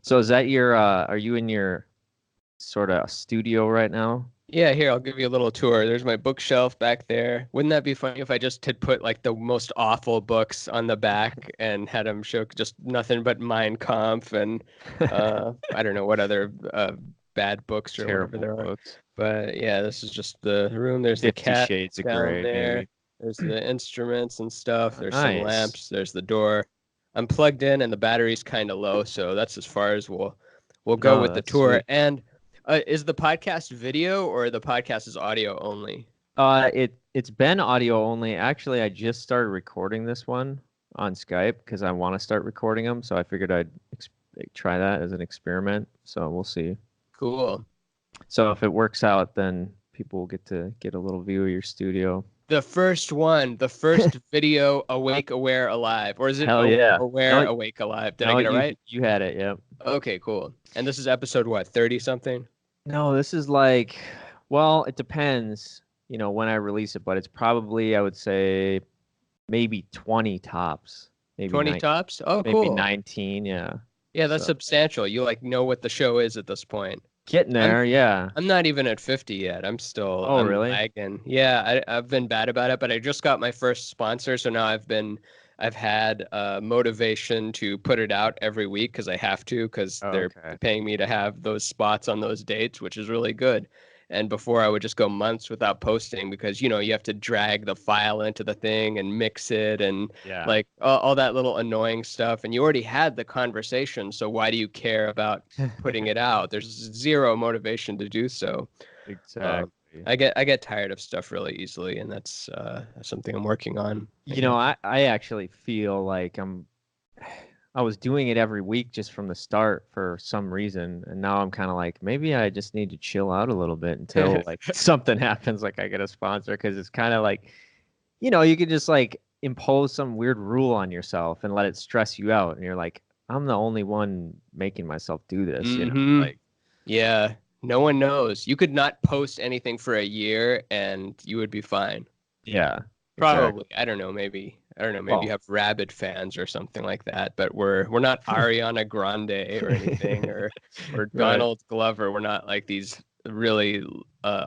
So is that your are you in your sort of studio right now? Yeah, here, I'll give you a little tour. There's my bookshelf back there. Wouldn't that be funny if I just had put like the most awful books on the back and had them show just nothing but Mein Kampf and I don't know what other bad books or whatever Terrible there are. books. But yeah, this is just the room. There's the 50 cat Shades of down Grey, there. maybe. There's the instruments and stuff. There's some Nice. lamps. There's the door. I'm plugged in and the battery's kind of low, so that's as far as we'll go No, with the that's tour. sweet. And is the podcast video or the podcast is audio only? It's been audio only. Actually, I just started recording this one on Skype because I want to start recording them. So I figured I'd try that as an experiment. So we'll see. Cool. So if it works out, then people will get to get a little view of your studio. The first one, the first video, Awake, Aware, Alive, or is it Hell yeah. Aware, No, Awake, Alive? Did I no, get it right? you had it. Yep. Okay, cool. And this is episode what, 30 something? No, this is like, well, it depends, when I release it, but it's probably, I would say, maybe 20 tops, maybe 20 tops? Oh, maybe cool. 19, yeah. Yeah, that's So substantial. You like know what the show is at this point. getting I'm there, yeah. I'm not even at 50 yet. Oh, I'm really? lagging. Yeah, I've been bad about it, but I just got my first sponsor, so now I've had motivation to put it out every week because I have to because Oh, they're okay. paying me to have those spots on those dates, which is really good. And before I would just go months without posting because you have to drag the file into the thing and mix it and Yeah. like all that little annoying stuff. And you already had the conversation, so why do you care about putting it out? There's zero motivation to do so. Um, Exactly. I get tired of stuff really easily, and that's something I'm working on, I guess. I actually feel like I was doing it every week just from the start for some reason, and now I'm kind of like maybe I just need to chill out a little bit until like something happens, like I get a sponsor, because it's kind of like, you could just like impose some weird rule on yourself and let it stress you out, and you're like, I'm the only one making myself do this, Mm-hmm. like Yeah, no one knows. You could not post anything for a year and you would be fine. yeah, Probably. exactly. I don't know, maybe. I don't know, maybe you Well, have rabid fans or something like that, but we're not Ariana Grande or anything or right. Donald Glover. We're not like these really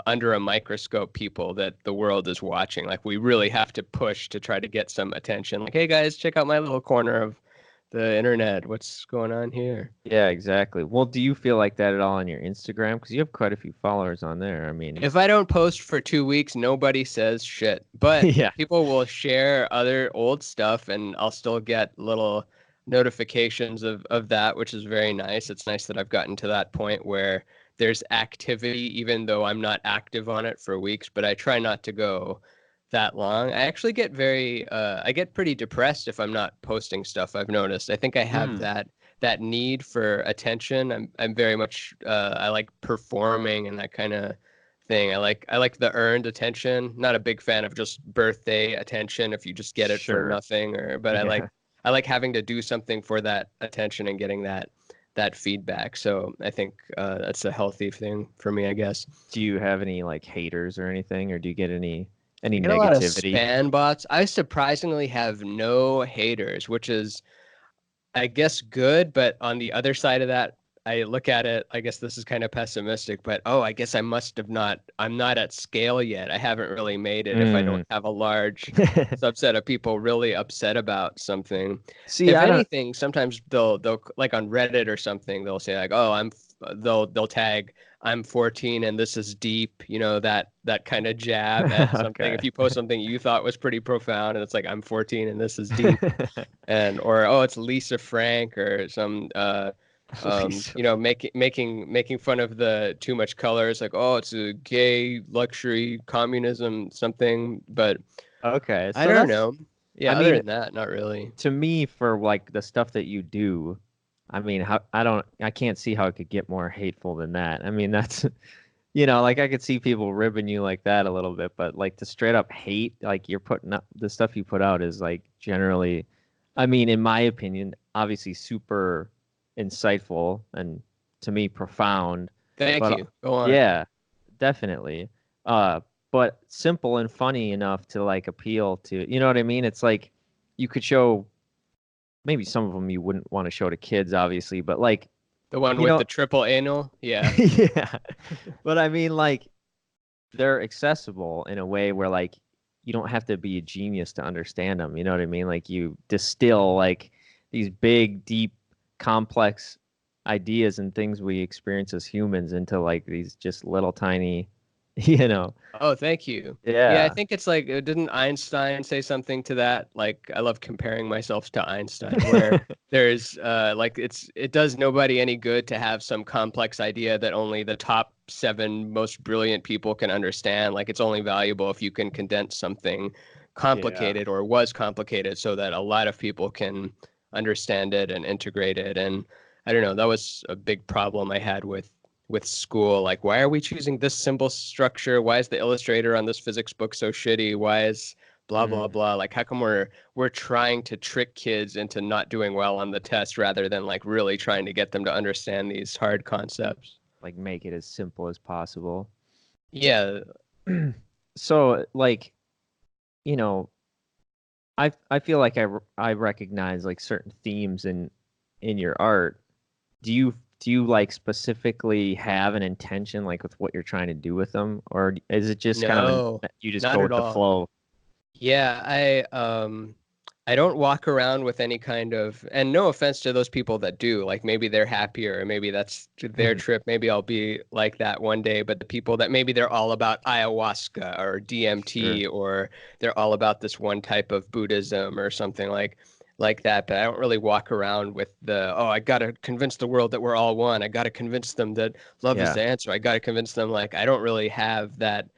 under a microscope people that the world is watching. Like we really have to push to try to get some attention. Like, hey guys, check out my little corner of the internet. What's going on here? Yeah, exactly. Well, do you feel like that at all on your Instagram? Because you have quite a few followers on there. I mean, If I don't post for 2 weeks, nobody says shit. But yeah. people will share other old stuff, and I'll still get little notifications of that, which is very nice. It's nice that I've gotten to that point where there's activity, even though I'm not active on it for weeks, but I try not to go that long. I actually get I get pretty depressed if I'm not posting stuff, I've noticed. I think I have Mm, that need for attention. I'm very much I like performing and that kind of thing. I like the earned attention. Not a big fan of just birthday attention if you just get it for sure. nothing but Yeah. I like having to do something for that attention and getting that feedback. So I think that's a healthy thing for me, I guess. Do you have any like haters or anything, or do you get any I get a lot of negativity? spam bots. I surprisingly have no haters, which is I guess good, but on the other side of that, I look at it, I guess this is kind of pessimistic, but oh, I guess I'm not at scale yet. I haven't really made it if I don't Mm. have a large subset of people really upset about something. See, If I don't. anything, sometimes they'll like on Reddit or something, they'll say like, "Oh, they'll tag I'm 14 and this is deep," that kind of jab at something. Okay. If you post something you thought was pretty profound and it's like I'm 14 and this is deep and or oh it's Lisa Frank or some Lisa. making fun of the too much color. It's like oh it's a gay luxury communism something, but Okay, I so don't that's. know. I Yeah, other mean, than that, not really. to me, for like the stuff that you do, I mean, I can't see how it could get more hateful than that. I mean, that's, like I could see people ribbing you like that a little bit, but like the straight up hate, like you're putting up, the stuff you put out is like generally, I mean, in my opinion, obviously super insightful and to me profound, Thank but you. Go on. yeah, definitely. Uh, but simple and funny enough to like appeal to, you know what I mean? It's like you could show maybe some of them you wouldn't want to show to kids, obviously, but like The one You with know, the triple anal? Yeah. yeah. But I mean, like, they're accessible in a way where, like, you don't have to be a genius to understand them. You know what I mean? Like, you distill, like, these big, deep, complex ideas and things we experience as humans into, like, these just little tiny, you know. Oh, thank you. Yeah, I Yeah. think it's like, didn't Einstein say something to that? Like, I love comparing myself to Einstein, where there's like it does nobody any good to have some complex idea that only the top 7 most brilliant people can understand. Like, it's only valuable if you can condense something Yeah. complicated or was complicated so that a lot of people can understand it and integrate it. And I don't know, that was a big problem I had with school. Like, why are we choosing this symbol structure? Why is the illustrator on this physics book so shitty? Why is blah blah Mm. blah? Like, how come we're trying to trick kids into not doing well on the test rather than like really trying to get them to understand these hard concepts? Like, make it as simple as possible. Yeah. So, like, you know, I feel like I recognize like certain themes in your art. Do you like specifically have an intention like with what you're trying to do with them, or is it just kind of No, you just not go at with the all. flow? Yeah, I don't walk around with any kind of, and no offense to those people that do, like maybe they're happier or maybe that's their Mhm. trip. Maybe I'll be like that one day, but the people that maybe they're all about ayahuasca or Sure. DMT or they're all about this one type of Buddhism or something like that. But I don't really walk around with the, oh, I gotta convince the world that we're all one. I gotta convince them that love is Yeah. the answer. I gotta convince them like I don't really have that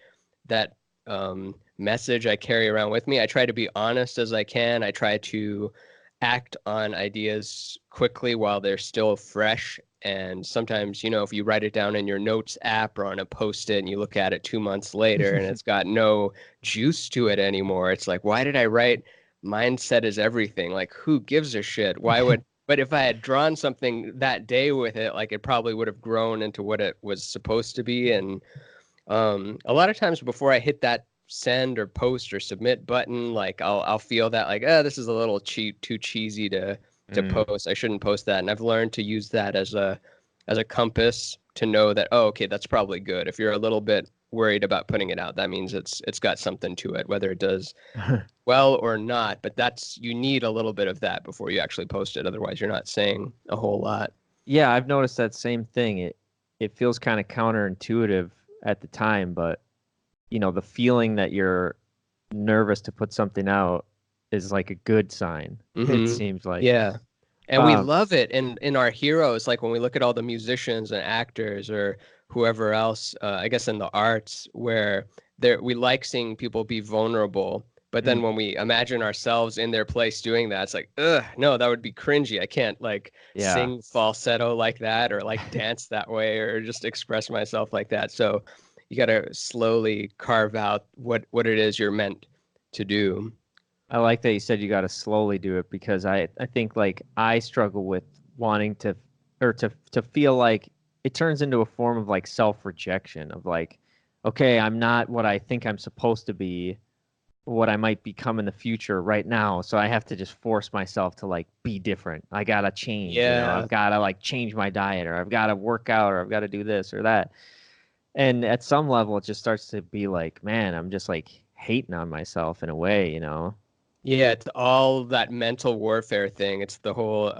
message I carry around with me. I try to be honest as I can. I try to act on ideas quickly while they're still fresh. And sometimes, if you write it down in your notes app or on a post-it and you look at it 2 months later and it's got no juice to it anymore, it's like, why did I write mindset is everything? Like, who gives a shit? But if I had drawn something that day with it, like it probably would have grown into what it was supposed to be. And a lot of times before I hit that send or post or submit button, like I'll feel that like, this is a little cheap, too cheesy to Mm. post. I shouldn't post that. And I've learned to use that as a compass to know that, oh, okay, that's probably good. If you're a little bit worried about putting it out, that means it's got something to it, whether it does well or not. But you need a little bit of that before you actually post it. Otherwise, you're not saying a whole lot. Yeah, I've noticed that same thing. It feels kind of counterintuitive at the time, but the feeling that you're nervous to put something out is like a good sign. It Mm-hmm. seems like. Yeah. And we Um, love it in our heroes, like when we look at all the musicians and actors or whoever else, I guess in the arts, where we like seeing people be vulnerable. But then mm, when we imagine ourselves in their place doing that, it's like, ugh, no, that would be cringy. I can't like yeah. sing falsetto like that or like dance that way or just express myself like that. So you got to slowly carve out what it is you're meant to do. I like that you said you got to slowly do it because I think like I struggle with wanting to or to feel like it turns into a form of like self-rejection of like, okay, I'm not what I think I'm supposed to be, what I might become in the future right now. So I have to just force myself to like be different. I gotta change, I've Yeah. gotta like change my diet or I've gotta work out or I've gotta do this or that. And at some level it just starts to be like, man, I'm just like hating on myself in a way. Yeah, it's all that mental warfare thing. It's the whole,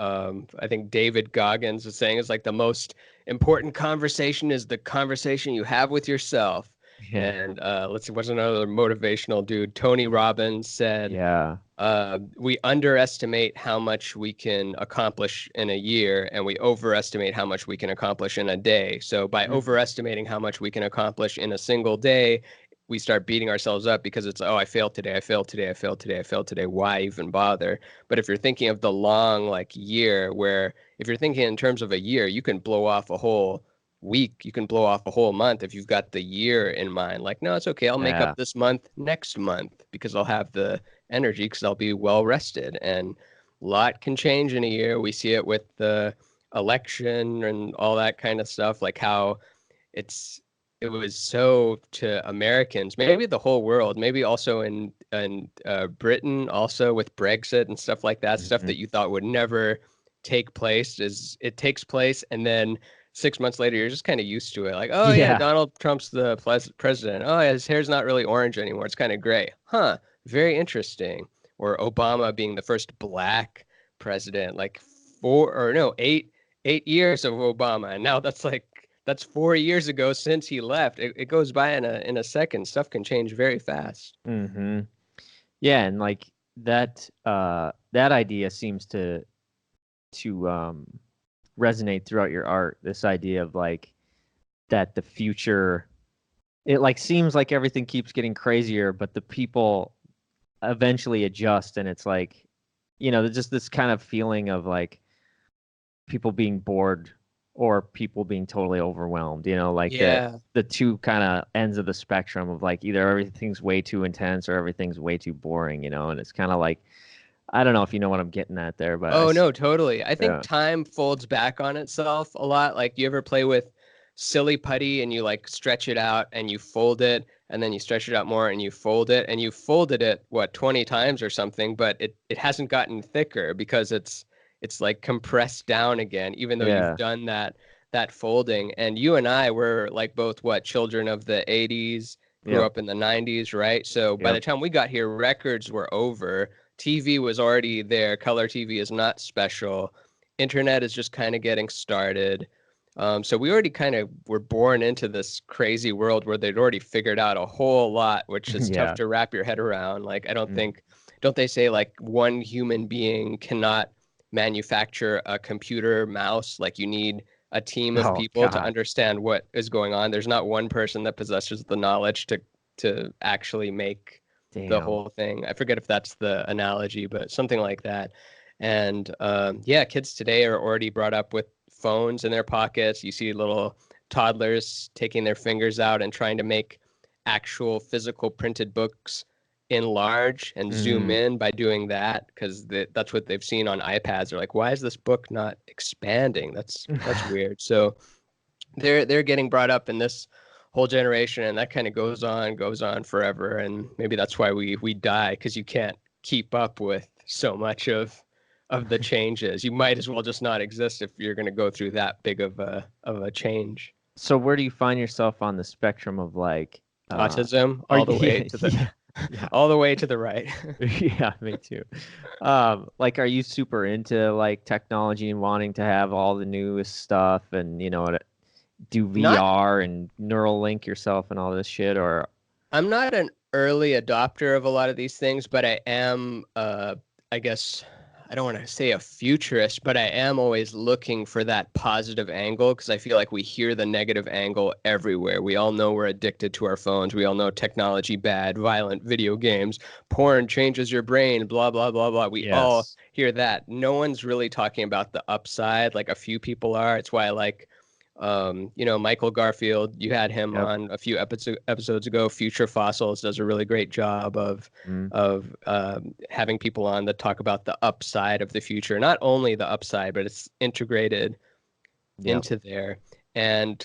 I think David Goggins was saying it's like the most important conversation is the conversation you have with yourself. Yeah. And let's see, what's another motivational dude? Tony Robbins said, Yeah. we underestimate how much we can accomplish in a year, and we overestimate how much we can accomplish in a day. So by Mm. overestimating how much we can accomplish in a single day, we start beating ourselves up because it's, oh, I failed today, I failed today, I failed today, I failed today. Why even bother? But if you're thinking of the long like year, where if you're thinking in terms of a year, you can blow off a whole week, you can blow off a whole month if you've got the year in mind. Like, no, it's okay. I'll make Yeah. up this month next month because I'll have the energy because I'll be well rested. And a lot can change in a year. We see it with the election and all that kind of stuff, like how it's it was so to Americans, maybe the whole world, maybe also in Britain, also with Brexit and stuff like that, stuff Mhm. that you thought would never takes place, and then 6 months later you're just kind of used to it. Like, oh yeah, Yeah. Donald Trump's the president. Oh yeah, his hair's not really orange anymore. It's kind of gray. Huh. Very interesting. Or Obama being the first black president, like 8 years of Obama, and now that's 4 years ago since he left. It goes by in a second. Stuff can change very fast. Mm-hmm. Yeah, and like that idea seems to resonate throughout your art. This idea of like that the future, it like seems like everything keeps getting crazier, but the people eventually adjust, and it's like, there's just this kind of feeling of like people being bored or people being totally overwhelmed, like Yeah. the two kind of ends of the spectrum of like either everything's way too intense or everything's way too boring, and it's kind of like, I don't know if you know what I'm getting at there, but Oh no, totally. I think yeah. time folds back on itself a lot. Like, you ever play with silly putty and you like stretch it out and you fold it, and then you stretch it out more and you fold it, and you folded it what 20 times or something, but it hasn't gotten thicker because it's like compressed down again, even though you've Yeah. done that folding. And you and I were like both what, children of the 80s, grew Yep. up in the 90s, right? So by the Yep. time we got here, records were over. TV was already there. Color TV is not special. Internet is just kind of getting started. So we already kind of were born into this crazy world where they'd already figured out a whole lot, which is tough Yeah. to wrap your head around. Like, I don't Mm. think, don't they say like one human being cannot manufacture a computer mouse? Like, you need a team of Oh people to God. understand what is going on. There's not one person that possesses the knowledge to actually make the Damn. whole thing. I forget if that's the analogy, but something like that. And yeah, kids today are already brought up with phones in their pockets. You see little toddlers taking their fingers out and trying to make actual physical printed books enlarge and zoom Mm. in by doing that, because that's what they've seen on iPads. They're like, why is this book not expanding? That's weird. So they're getting brought up in this whole generation, and that kind of goes on forever. And maybe that's why we die, because you can't keep up with so much of the changes. You might as well just not exist if you're going to go through that big of a change. So where do you find yourself on the spectrum of like Autism, are all the you way to the yeah, yeah. all the way to the right. Yeah, me too. Like are you super into like technology and wanting to have all the newest stuff and do Not VR and neural link yourself and all this shit or I'm not an early adopter of a lot of these things, but I am, I guess, I don't want to say a futurist, but I am always looking for that positive angle, because I feel like we hear the negative angle everywhere. We all know we're addicted to our phones. We all know technology bad, violent video games, porn changes your brain, blah, blah, blah, blah. We all yes. hear that. No one's really talking about the upside. Like, a few people are. It's why I like Michael Garfield, you had him Yep. on a few episodes ago. Future Fossils does a really great job of Mm, having people on that talk about the upside of the future. Not only the upside, but it's integrated yep. into there. And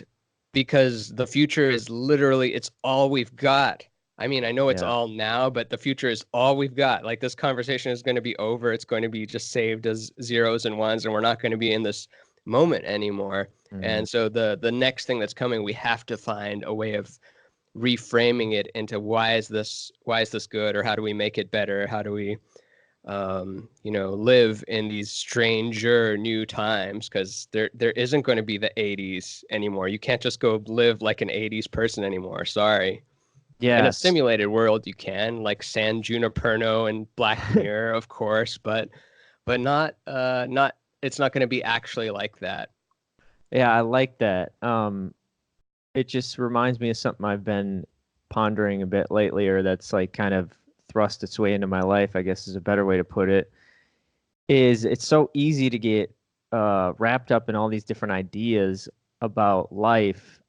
because the future is literally, it's all we've got. I mean, I know it's Yeah. all now, but the future is all we've got. Like, this conversation is going to be over. It's going to be just saved as zeros and ones, and we're not going to be in this moment anymore. Mm, And so the next thing that's coming, we have to find a way of reframing it into why is this good, or how do we make it better? How do we live in these stranger new times, because there isn't going to be the 80s anymore. You can't just go live like an 80s person anymore. Sorry. In a yes. simulated world, you can, like San Junipero and Black Mirror, of course, but not it's not going to be actually like that. Yeah, I like that. It just reminds me of something I've been pondering a bit lately, or that's like kind of thrust its way into my life, I guess is a better way to put it, is it's so easy to get wrapped up in all these different ideas about life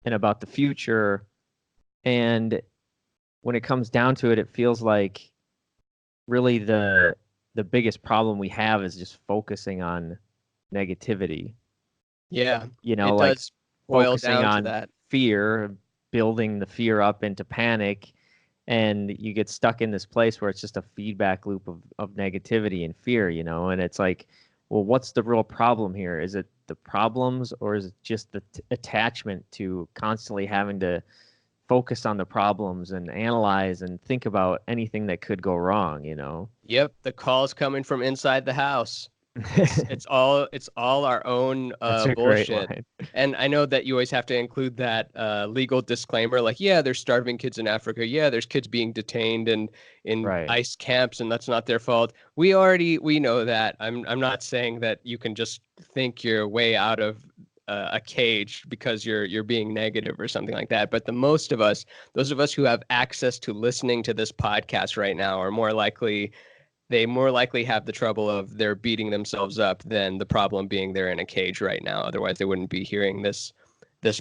and about the future. And when it comes down to it, it feels like really the biggest problem we have is just focusing on negativity. Yeah, it Like does boil focusing down to on that. fear, building the fear up into panic, and you get stuck in this place where it's just a feedback loop of negativity and fear, and it's like well, what's the real problem here? Is it the problems, or is it just the attachment to constantly having to focus on the problems and analyze and think about anything that could go wrong, you know? Yep, the call's coming from inside the house. It's all our own That's a great bullshit. line. And I know that you always have to include that legal disclaimer, like, yeah, there's starving kids in Africa. Yeah, there's kids being detained and in Right. ICE camps, and that's not their fault. We know that. I'm not saying that you can just think your way out of a cage because you're being negative or something like that. But the most of us, those of us who have access to listening to this podcast right now, are more likely have the trouble of they're beating themselves up than the problem being they're in a cage right now. Otherwise, they wouldn't be hearing this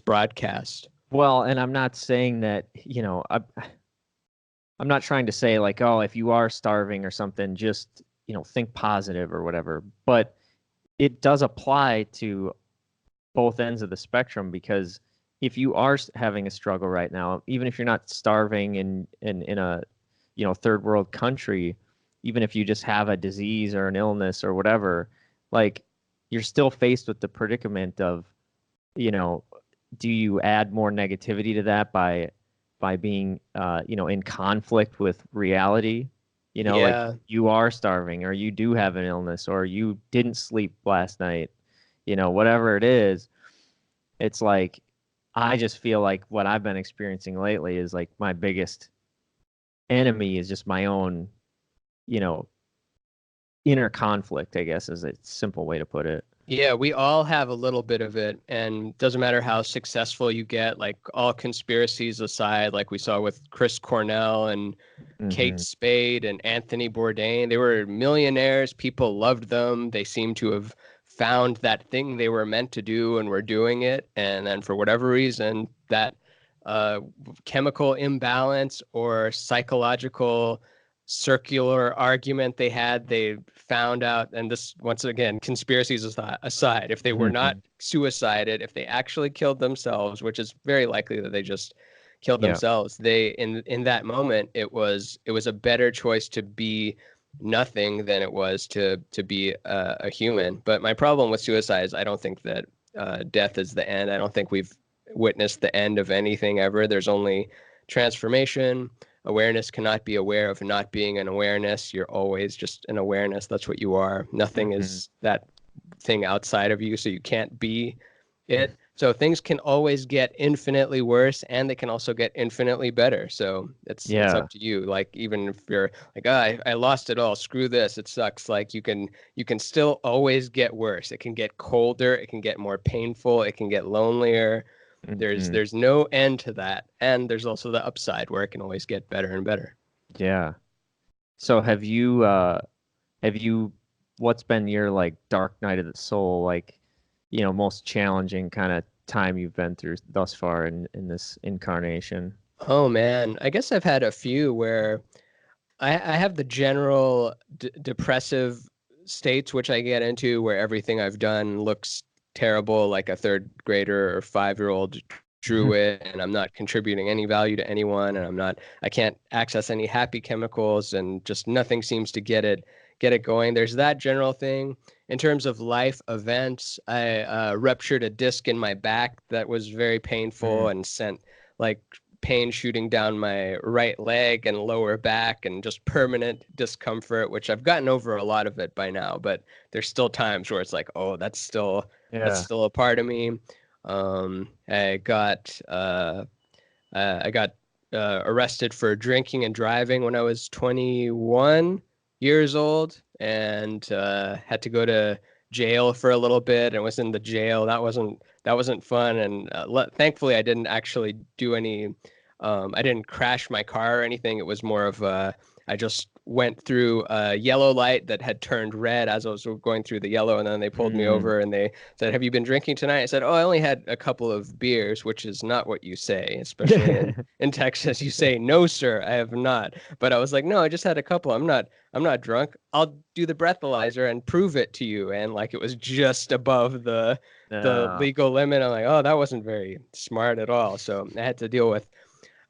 broadcast. Well, and I'm not saying that, you know, I'm not trying to say like, oh, if you are starving or something, just, you know, think positive or whatever. But it does apply to both ends of the spectrum, because if you are having a struggle right now, even if you're not starving in a, you know, third world country, even if you just have a disease or an illness or whatever, like, you're still faced with the predicament of, you know, do you add more negativity to that by being you know, in conflict with reality? You know, like, Yeah. you are starving, or you do have an illness, or you didn't sleep last night, you know, whatever it is. It's like, I just feel like what I've been experiencing lately is like my biggest enemy is just my own, you know, inner conflict, I guess is a simple way to put it. Yeah, we all have a little bit of it, and doesn't matter how successful you get, like all conspiracies aside, like we saw with Chris Cornell and Kate Hmm. Spade and Anthony Bourdain. They were millionaires. People loved them. They seemed to have found that thing they were meant to do and were doing it. And then for whatever reason, that uh, chemical imbalance or psychological circular argument they had, they found out, and this, once again, conspiracies aside, if they were not Hmm. suicided, if they actually killed themselves, which is very likely that they just killed Yeah. themselves, they in that moment, it was a better choice to be nothing than it was to be a human. But my problem with suicide is I don't think that death is the end. I don't think we've witnessed the end of anything ever. There's only transformation. Awareness cannot be aware of not being an awareness. You're always just an awareness. That's what you are. Nothing Hmm. is that thing outside of you, so you can't be it. So things can always get infinitely worse, and they can also get infinitely better. So it's Yeah. up to you. Like, even if you're like, oh, I lost it all, screw this, it sucks. Like, you can still always get worse. It can get colder. It can get more painful. It can get lonelier. There's Hmm. there's no end to that, and there's also the upside where it can always get better and better. Yeah. So have you what's been your like dark night of the soul, like, you know, most challenging kind of time you've been through thus far in this incarnation? Oh man, I guess I've had a few where I have the general depressive states, which I get into, where everything I've done looks terrible, like a third grader or 5-year-old drew it, and I'm not contributing any value to anyone, and I can't access any happy chemicals, and just nothing seems to get it going. There's that general thing. In terms of life events, I ruptured a disc in my back that was very painful Mm. and sent like pain shooting down my right leg and lower back, and just permanent discomfort, which I've gotten over a lot of it by now, but there's still times where it's like, oh, that's Yeah. still a part of me. um i got uh I got arrested for drinking and driving when I was 21 years old, and had to go to jail for a little bit, and was in the jail. That wasn't fun, and thankfully I didn't actually do any. I didn't crash my car or anything. It was more of I just went through a yellow light that had turned red as I was going through the yellow, and then they pulled me Mm. over and they said, "Have you been drinking tonight?" I said, "Oh, I only had a couple of beers," which is not what you say, especially in Texas. You say, "No, sir, I have not." But I was like, "No, I just had a couple. I'm not drunk. I'll do the breathalyzer and prove it to you." And like, it was just above the No. legal limit. I'm like, "Oh, that wasn't very smart at all." So I had to deal with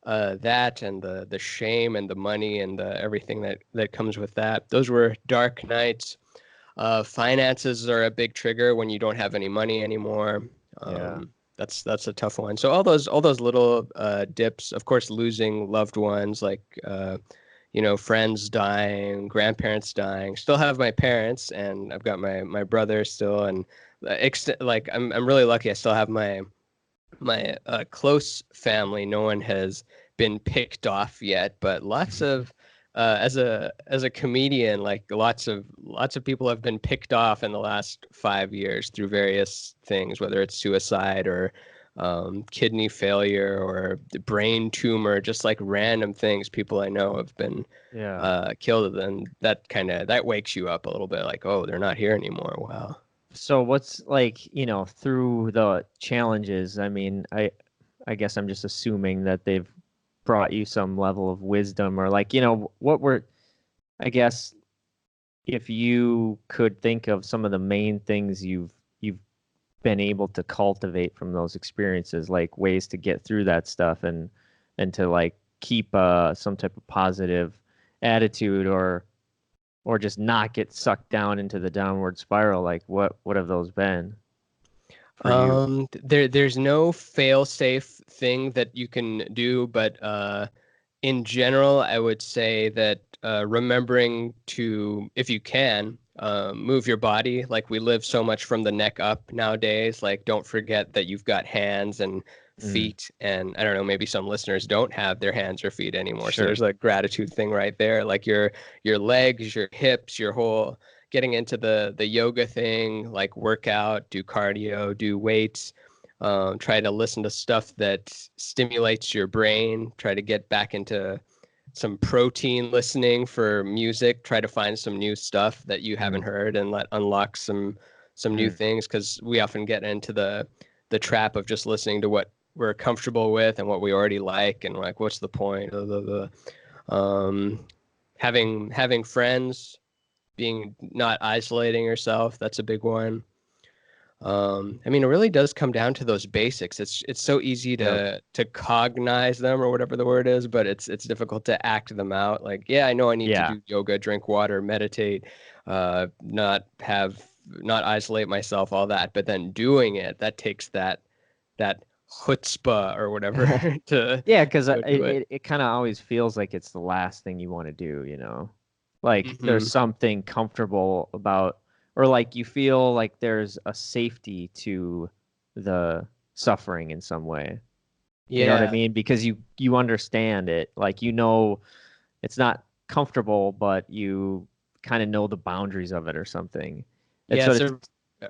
that, and the shame and the money and the everything that comes with that. Those were dark nights. Finances are a big trigger when you don't have any money anymore. Yeah. That's a tough one. So all those little dips, of course, losing loved ones, like friends dying, grandparents dying. Still have my parents, and I've got my brother still, and like I'm really lucky. I still have my close family. No one has been picked off yet, but lots of as a comedian, like lots of people have been picked off in the last 5 years through various things, whether it's suicide or kidney failure or brain tumor, just like random things. People I know have been Yeah. killed, and that wakes you up a little bit, like, oh, they're not here anymore. Wow. So what's like, through the challenges, I mean, I guess I'm just assuming that they've brought you some level of wisdom or like, what were, I guess, if you could think of some of the main things you've been able to cultivate from those experiences, like ways to get through that stuff and to like keep some type of positive attitude or just not get sucked down into the downward spiral, like what have those been for you? There's no fail safe thing that you can do, but in general, I would say that remembering to, if you can, move your body. Like, we live so much from the neck up nowadays. Like, don't forget that you've got hands and Mm, feet. And I don't know, maybe some listeners don't have their hands or feet anymore. So sure. there's a gratitude thing right there. Like your legs, your hips, your whole getting into the yoga thing, like workout, do cardio, do weights. Try to listen to stuff that stimulates your brain. Try to get back into some protein listening for music. Try to find some new stuff that you haven't Mm, heard and let unlock some new mm, things, because we often get into the trap of just listening to what we're comfortable with and what we already like, and like, what's the point? Blah, blah, blah. Having friends, being not isolating yourself, that's a big one. I mean, it really does come down to those basics. It's so easy yep. to cognize them, or whatever the word is, but it's difficult to act them out. Like, yeah, I know I need to Yeah. do yoga, drink water, meditate, not isolate myself, all that. But then doing it, that takes that chutzpah or whatever to Yeah, because go do it. it kind of always feels like it's the last thing you want to do, Like there's Hmm. something comfortable about, or like you feel like there's a safety to the suffering in some way. You know what I Yeah. mean? Because you understand it. Like it's not comfortable, but you kind of know the boundaries of it or something. And Yeah. so So,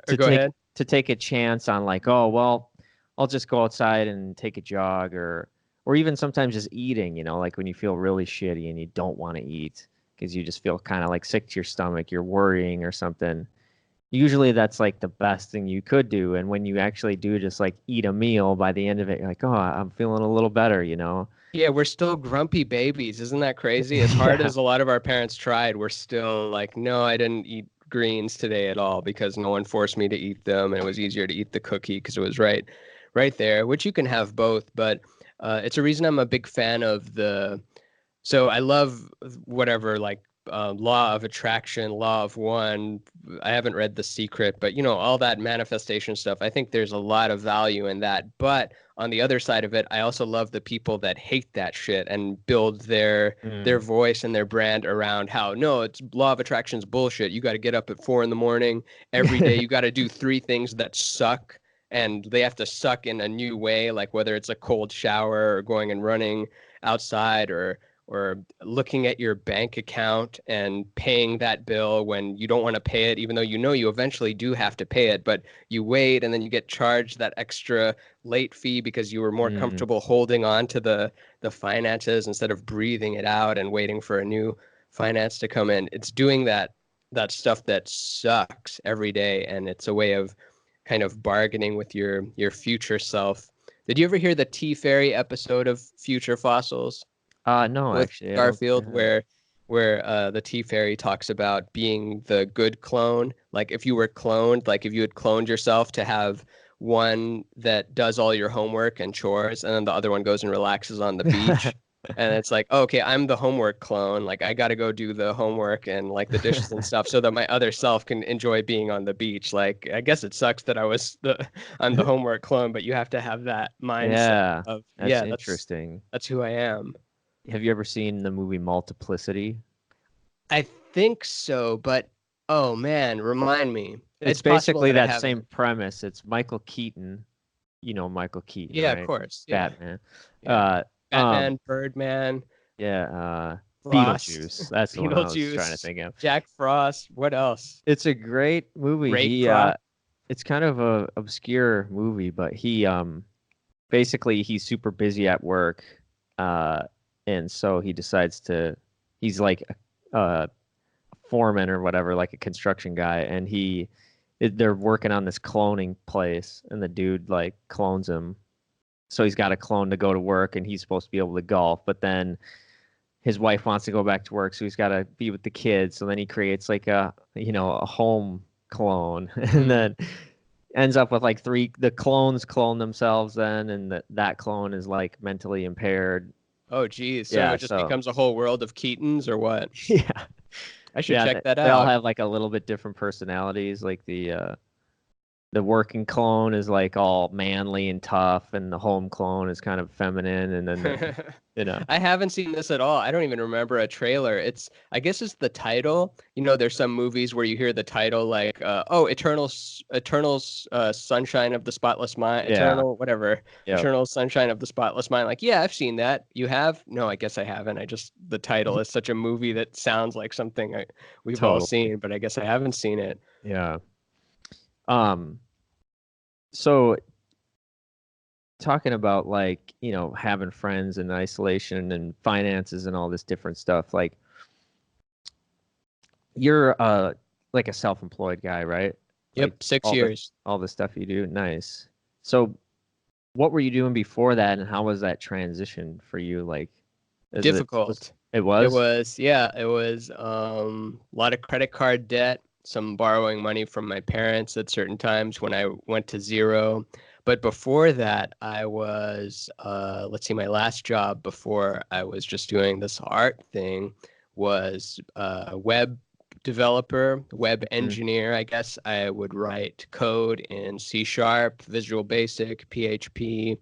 to go take ahead. to take a chance on like, oh well, I'll just go outside and take a jog or even sometimes just eating, like when you feel really shitty and you don't want to eat because you just feel kind of like sick to your stomach, you're worrying or something. Usually that's like the best thing you could do. And when you actually do just like eat a meal, by the end of it, you're like, oh, I'm feeling a little better. Yeah, we're still grumpy babies. Isn't that crazy? As hard Yeah. as a lot of our parents tried, we're still like, no, I didn't eat greens today at all because no one forced me to eat them, and it was easier to eat the cookie because it was right there, which you can have both, but it's a reason I'm a big fan of so I love whatever, like law of attraction, law of one. I haven't read The Secret, but all that manifestation stuff. I think there's a lot of value in that. But on the other side of it, I also love the people that hate that shit and build their Mm. voice and their brand around how, no, it's law of attraction's bullshit. You got to get up at 4 a.m. every day. You got to do 3 things that suck. And they have to suck in a new way, like whether it's a cold shower or going and running outside, or looking at your bank account and paying that bill when you don't want to pay it, even though you eventually do have to pay it, but you wait and then you get charged that extra late fee because you were more Mm. comfortable holding on to the finances instead of breathing it out and waiting for a new finance to come in. It's doing that stuff that sucks every day, and it's a way of kind of bargaining with your future self. Did you ever hear the Tea Fairy episode of Future Fossils No, with actually, I don't think Garfield, I have. where the Tea Fairy talks about being the good clone? Like, if you were cloned, like if you had cloned yourself to have one that does all your homework and chores, and then the other one goes and relaxes on the beach. And it's like, oh, okay, I'm the homework clone. Like I got to go do the homework and like the dishes and stuff so that my other self can enjoy being on the beach. Like I guess it sucks that I'm the homework clone, but you have to have that mindset Yeah, of, that's yeah, interesting. that's who I am. Have you ever seen the movie Multiplicity? I think so, but oh man, remind me. It's It's possible basically that I that same haven't. premise. It's Michael Keaton. You know Michael Keaton, Yeah, of right? course. Yeah. Batman. Yeah. Uh, um, Batman, Birdman, yeah, Frost, Beetlejuice. That's the one I was trying to Beetlejuice, think of. Jack Frost. What else? It's a great movie. Raycroft. It's kind of a obscure movie, but basically he's super busy at work, uh, and so he decides to, he's like a foreman or whatever, like a construction guy, and they're working on this cloning place, and the dude like clones him, so he's got a clone to go to work, and he's supposed to be able to golf, but then his wife wants to go back to work, so he's got to be with the kids. So then he creates like a home clone, and Mm. then ends up with like the clones clone themselves then, and that clone is like mentally impaired. Oh, geez. So Yeah, it just so becomes a whole world of Keatons or what? yeah, I should yeah, check that they all out. have like a little bit different personalities. Like the working clone is like all manly and tough, and the home clone is kind of feminine, and then you know, I haven't seen this at all. I don't even remember a trailer. I guess it's the title. There's some movies where you hear the title like, oh, Eternal Sunshine of the Spotless Mind, yeah, Eternal, whatever, yeah, Eternal Sunshine of the Spotless Mind. Like, yeah, I've seen that. You have? No, I guess I haven't. The title is such a movie that sounds like something we've all totally, seen, but I guess I haven't seen it. yeah. Um, so talking about like, having friends and isolation and finances and all this different stuff, like you're like a self-employed guy, right? Like Yep, six all the years. all the stuff you do. Nice. So what were you doing before that, and how was that transition for you? Like, Difficult. it It was? was, yeah, it was a lot of credit card debt, some borrowing money from my parents at certain times when I went to zero. But before that, I was, let's see, my last job before I was just doing this art thing was a web developer, web Mhm. engineer. I guess I would write code in C Sharp, Visual Basic, PHP,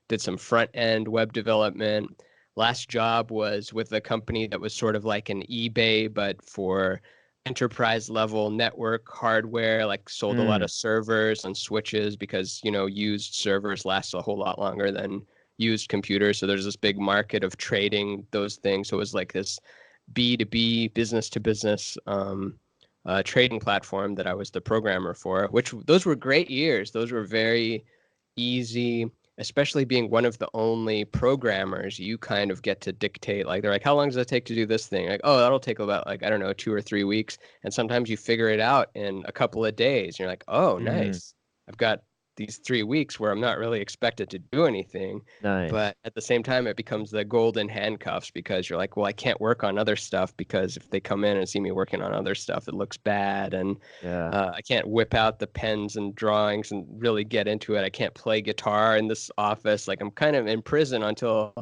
did some front end web development. Last job was with a company that was sort of like an eBay, but for enterprise level network hardware, like sold a lot Mm, of servers and switches because, used servers last a whole lot longer than used computers. So there's this big market of trading those things. So it was like this B2B, business to business trading platform that I was the programmer for, which those were great years. Those were very easy, especially being one of the only programmers. You kind of get to dictate, like, they're like, how long does it take to do this thing? Like, oh, that'll take about, like, I don't know, 2 or 3 weeks. And sometimes you figure it out in a couple of days. And you're like, oh, mm, nice. I've got these 3 weeks where I'm not really expected to do anything. nice. But at the same time, it becomes the golden handcuffs because you're like, well, I can't work on other stuff because if they come in and see me working on other stuff, it looks bad. And Yeah. I can't whip out the pens and drawings and really get into it. I can't play guitar in this office. Like I'm kind of in prison until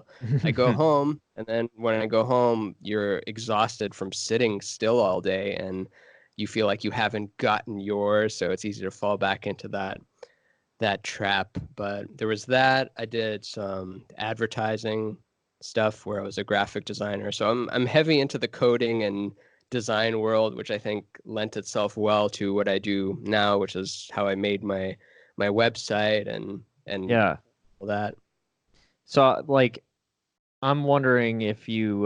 I go home. And then when I go home, you're exhausted from sitting still all day and you feel like you haven't gotten yours. So it's easy to fall back into that trap. But there was that. I did some advertising stuff where I was a graphic designer. So I'm heavy into the coding and design world, which I think lent itself well to what I do now, which is how I made my website and Yeah. all that. So like I'm wondering if you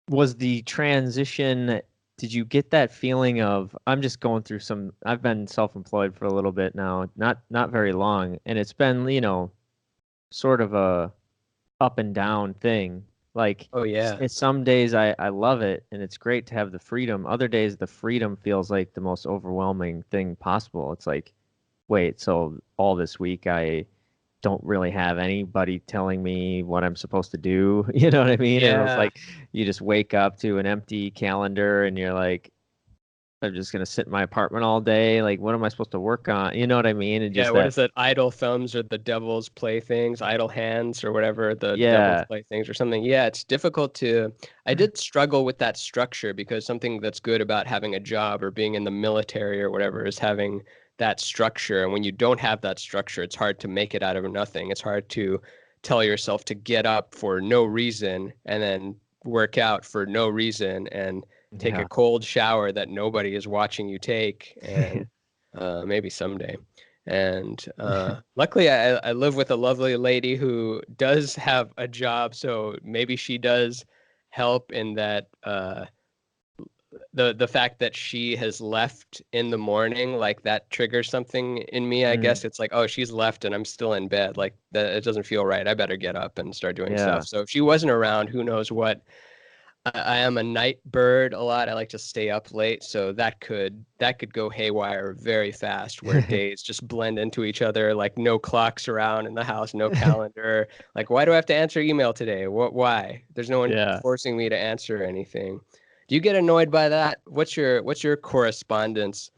was the transition, did you get that feeling of I'm just going through I've been self-employed for a little bit now, not very long, and it's been, sort of a up and down thing. Like Oh yeah. some days I love it and it's great to have the freedom. Other days the freedom feels like the most overwhelming thing possible. It's like, wait, so all this week I don't really have anybody telling me what I'm supposed to do. You know what I mean? And it was Yeah. like you just wake up to an empty calendar and you're like, I'm just gonna sit in my apartment all day. Like, what am I supposed to work on? You know what I mean? And Yeah, just what that, is it? Idle thumbs or the devil's playthings, idle hands or whatever, the devil's yeah, playthings or something. Yeah, it's difficult to. I did struggle with that structure because something that's good about having a job or being in the military or whatever is having that structure. And when you don't have that structure, it's hard to make it out of nothing. It's hard to tell yourself to get up for no reason and then work out for no reason and take a yeah, cold shower that nobody is watching you take and maybe someday. And luckily, I live with a lovely lady who does have a job, so maybe she does help in that the fact that she has left in the morning, like that triggers something in me. I mm, guess it's like, oh, she's left and I'm still in bed. Like that, it doesn't feel right. I better get up and start doing yeah, stuff. So if she wasn't around, who knows what I am a night bird a lot. I like to stay up late, so that could go haywire very fast, where days just blend into each other, like no clocks around in the house, no calendar. Like, why do I have to answer email today? What? Why? There's no one yeah. forcing me to answer anything. Do you get annoyed by that? What's your correspondence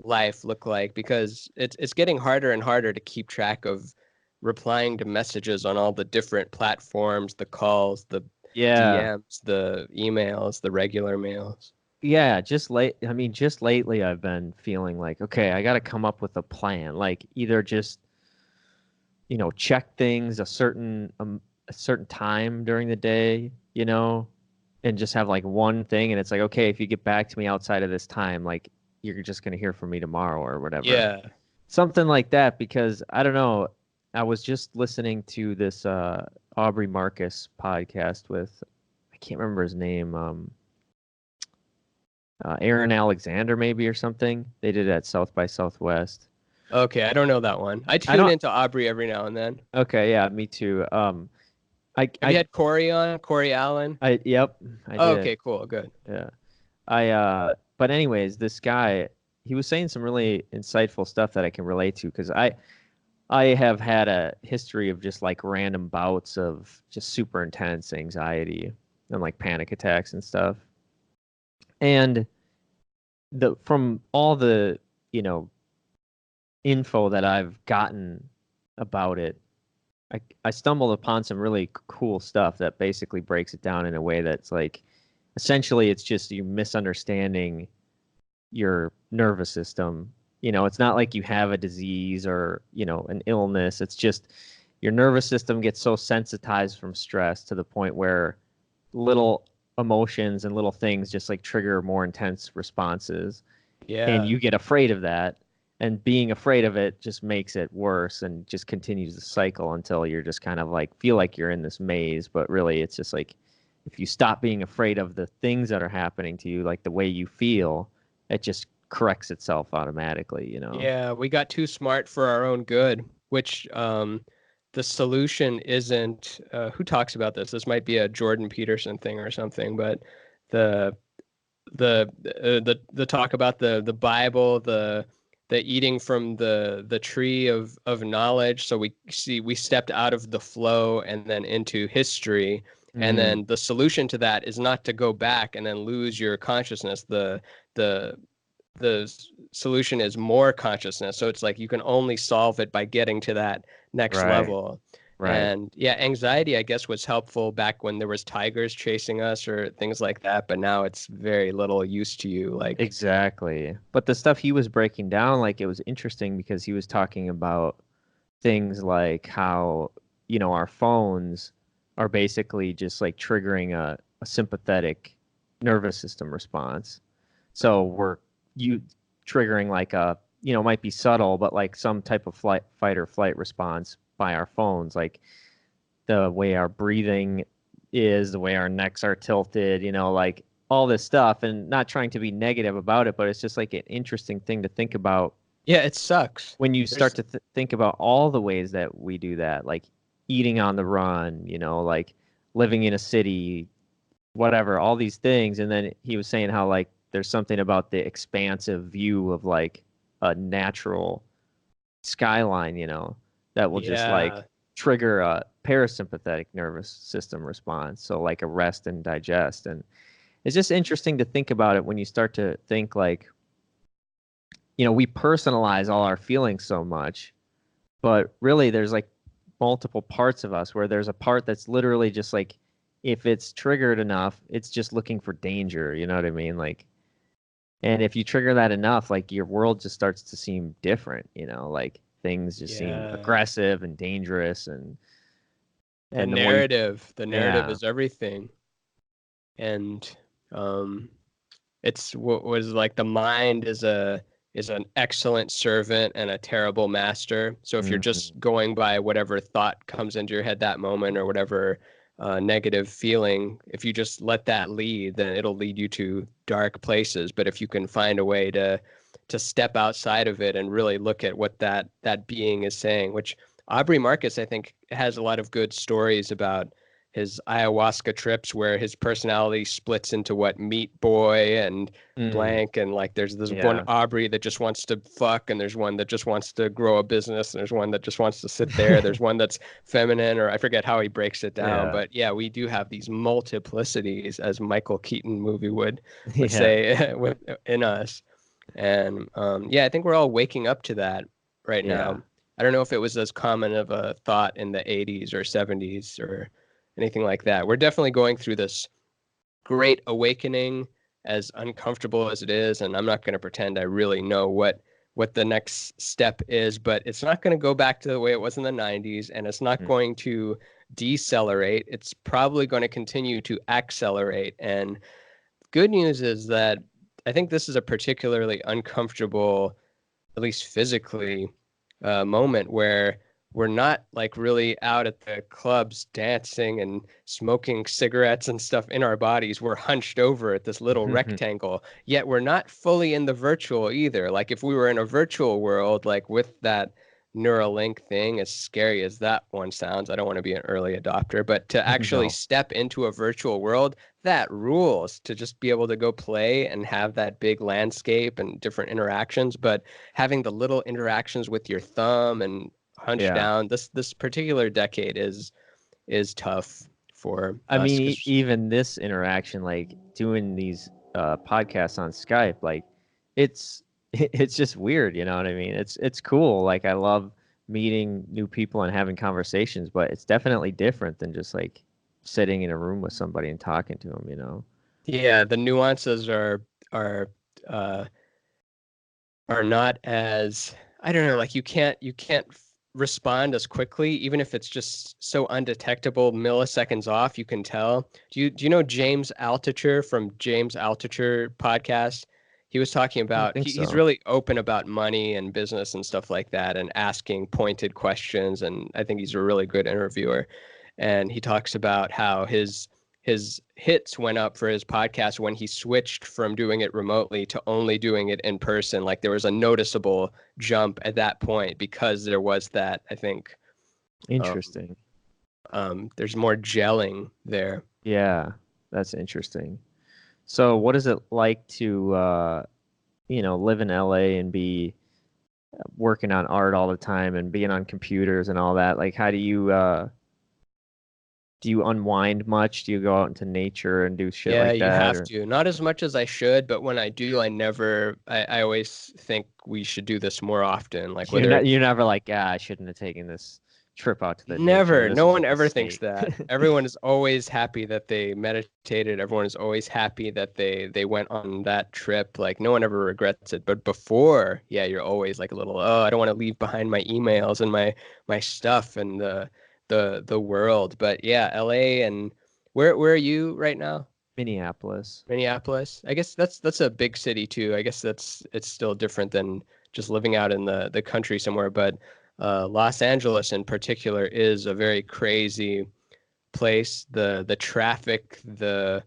life look like? Because it's getting harder and harder to keep track of replying to messages on all the different platforms, the calls, the Yeah. DMs, the emails, the regular mails. Yeah, just late. I mean, just lately I've been feeling like, okay, I got to come up with a plan. Like either just, check things a certain time during the day, and just have like one thing and it's like, okay, if you get back to me outside of this time, like you're just going to hear from me tomorrow or whatever. Yeah. Something like that because I don't know, I was just listening to this Aubrey Marcus podcast with I can't remember his name. Aaron Alexander maybe or something. They did it at South by Southwest. Okay, I don't know that one. I I tune don't. into Aubrey every now and then. Okay, yeah, me too. I, Have you I, had Corey on? Corey Allen? yep, I Oh, did. okay, cool, good. Yeah, but anyways, this guy, he was saying some really insightful stuff that I can relate to because I have had a history of just like random bouts of just super intense anxiety and like panic attacks and stuff. And from all the, you know, info that I've gotten about it, I stumbled upon some really cool stuff that basically breaks it down in a way that's like essentially it's just you misunderstanding your nervous system. It's not like you have a disease or, an illness. It's just your nervous system gets so sensitized from stress to the point where little emotions and little things just like trigger more intense responses and Yeah. you get afraid of that and being afraid of it just makes it worse and just continues the cycle until you're just kind of like feel like you're in this maze but really it's just like if you stop being afraid of the things that are happening to you like the way you feel it just corrects itself automatically. Yeah, we got too smart for our own good, which the solution isn't who talks about this? This might be a Jordan Peterson thing or something, but the the talk about the Bible, the eating from the tree of knowledge. So we stepped out of the flow and then into history. And Mm, then the solution to that is not to go back and then lose your consciousness. The solution is more consciousness. So it's like you can only solve it by getting to that next right, level. right. And yeah, anxiety, I guess, was helpful back when there was tigers chasing us or things like that. But now it's very little use to you. Like, Exactly. But the stuff he was breaking down, like it was interesting because he was talking about things like how, our phones are basically just like triggering a sympathetic nervous system response. So we're you triggering like might be subtle, but like some type of fight or flight response by our phones, like the way our breathing is, the way our necks are tilted, like all this stuff, and not trying to be negative about it, but it's just like an interesting thing to think about yeah, it sucks. when you start There's to think about all the ways that we do that, like eating on the run, like living in a city, whatever, all these things. And then he was saying how like there's something about the expansive view of like a natural skyline, that will just like yeah. trigger a parasympathetic nervous system response. So like a rest and digest. And it's just interesting to think about it when you start to think like we personalize all our feelings so much, but really there's like multiple parts of us where there's a part that's literally just like, if it's triggered enough, it's just looking for danger. You know what I mean? Like, and if you trigger that enough, like your world just starts to seem different, like things just seem Yeah. aggressive and dangerous The and the more you, narrative yeah. is everything. And it's what was like the mind is an excellent servant and a terrible master. So if you're Mhm. just going by whatever thought comes into your head that moment or whatever negative feeling, if you just let that lead, then it'll lead you to dark places. But if you can find a way to step outside of it and really look at what that being is saying, which Aubrey Marcus, I think, has a lot of good stories about his ayahuasca trips where his personality splits into what Meat Boy and Mm, blank, and like there's this one yeah. Aubrey that just wants to fuck, and there's one that just wants to grow a business, and there's one that just wants to sit there, there's one that's feminine, or I forget how he breaks it down, Yeah. but yeah, we do have these multiplicities, as Michael Keaton movie would Yeah. say in us. And yeah, I think we're all waking up to that right Yeah. now. I don't know if it was as common of a thought in the 80s or 70s or anything like that. We're definitely going through this great awakening, as uncomfortable as it is, and I'm not going to pretend I really know what the next step is, but it's not going to go back to the way it was in the 90s, and it's not Mm. going to decelerate. It's probably going to continue to accelerate. And good news is that I think this is a particularly uncomfortable, at least physically, moment where we're not like really out at the clubs dancing and smoking cigarettes and stuff in our bodies. We're hunched over at this little rectangle, yet we're not fully in the virtual either. Like if we were in a virtual world, like with that Neuralink thing, as scary as that one sounds, I don't want to be an early adopter, but to actually No. step into a virtual world, that rules, to just be able to go play and have that big landscape and different interactions. But having the little interactions with your thumb and hunch Yeah. down, this particular decade is tough for I us mean, because even this interaction, like doing these podcasts on Skype, like it's it's just weird, you know what I mean? It's cool. Like I love meeting new people and having conversations, but it's definitely different than just like sitting in a room with somebody and talking to them. yeah, the nuances are uh are not as, I don't know, like you can't respond as quickly, even if it's just so undetectable, milliseconds off, you can tell. Do you know James Altucher from James Altucher podcast? He was talking I don't about think he's so. really open about money and business and stuff like that and asking pointed questions, and I think he's a really good interviewer. And he talks about how his hits went up for his podcast when he switched from doing it remotely to only doing it in person. Like there was a noticeable jump at that point because there was that, I think, Interesting. there's more gelling there. Yeah, that's interesting. So, what is it like to live in LA and be working on art all the time and being on computers and all that? Like, how do you unwind much? Do you go out into nature and do shit Yeah, like you that? have Or to. Not as much as I should, but when I do, I always think we should do this more often. Like whether you're never like, I shouldn't have taken this trip out to the nature. never. This No was a one ever thinks mistake. that. Everyone is always happy that they meditated. Everyone is always happy that they went on that trip. Like no one ever regrets it. But before, yeah, you're always like a little, oh, I don't want to leave behind my emails and my stuff and the world. But yeah, LA, and where are you right now? Minneapolis. Minneapolis. I guess that's a big city too. I guess it's still different than just living out in the country somewhere. But Los Angeles in particular is a very crazy place. The traffic, the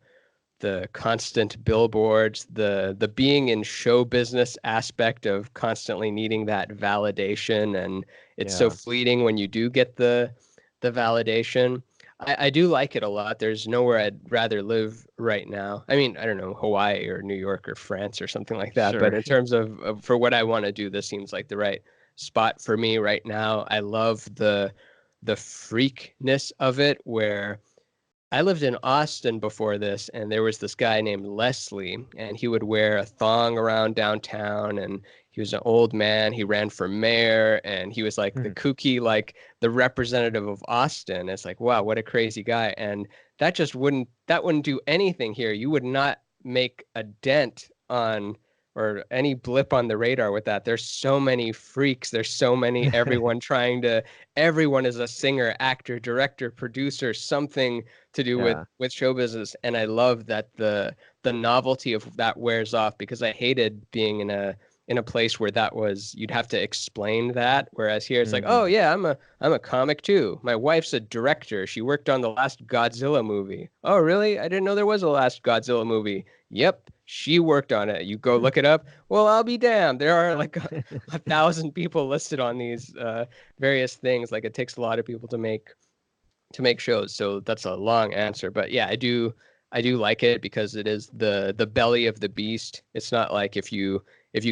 constant billboards, the being in show business aspect of constantly needing that validation, and it's so Yeah. fleeting when you do get the validation. I do like it a lot. There's nowhere I'd rather live right now. I mean, I don't know, Hawaii or New York or France or something like that. But Sure. in terms of for what I want to do, this seems like the right spot for me right now. I love the freakness of it, where I lived in Austin before this, and there was this guy named Leslie, and he would wear a thong around downtown, and an old man. He ran for mayor, and he was like the kooky, like the representative of Austin. It's like, wow, what a crazy guy. And that wouldn't do anything here. You would not make a dent on or any blip on the radar with that. There's so many freaks. There's so many, everyone is a singer, actor, director, producer, something to do with show business. And I love that the novelty of that wears off, because I hated being in a place where that was, you'd have to explain that. Whereas here it's like, oh yeah, I'm a comic too. My wife's a director. She worked on the last Godzilla movie. Oh really? I didn't know there was a last Godzilla movie. Yep, she worked on it. You go look it up. Well, I'll be damned. There are like 1,000 people listed on these various things. Like, it takes a lot of people to make shows. So that's a long answer, but yeah, I do like it because it is the belly of the beast. It's not like if you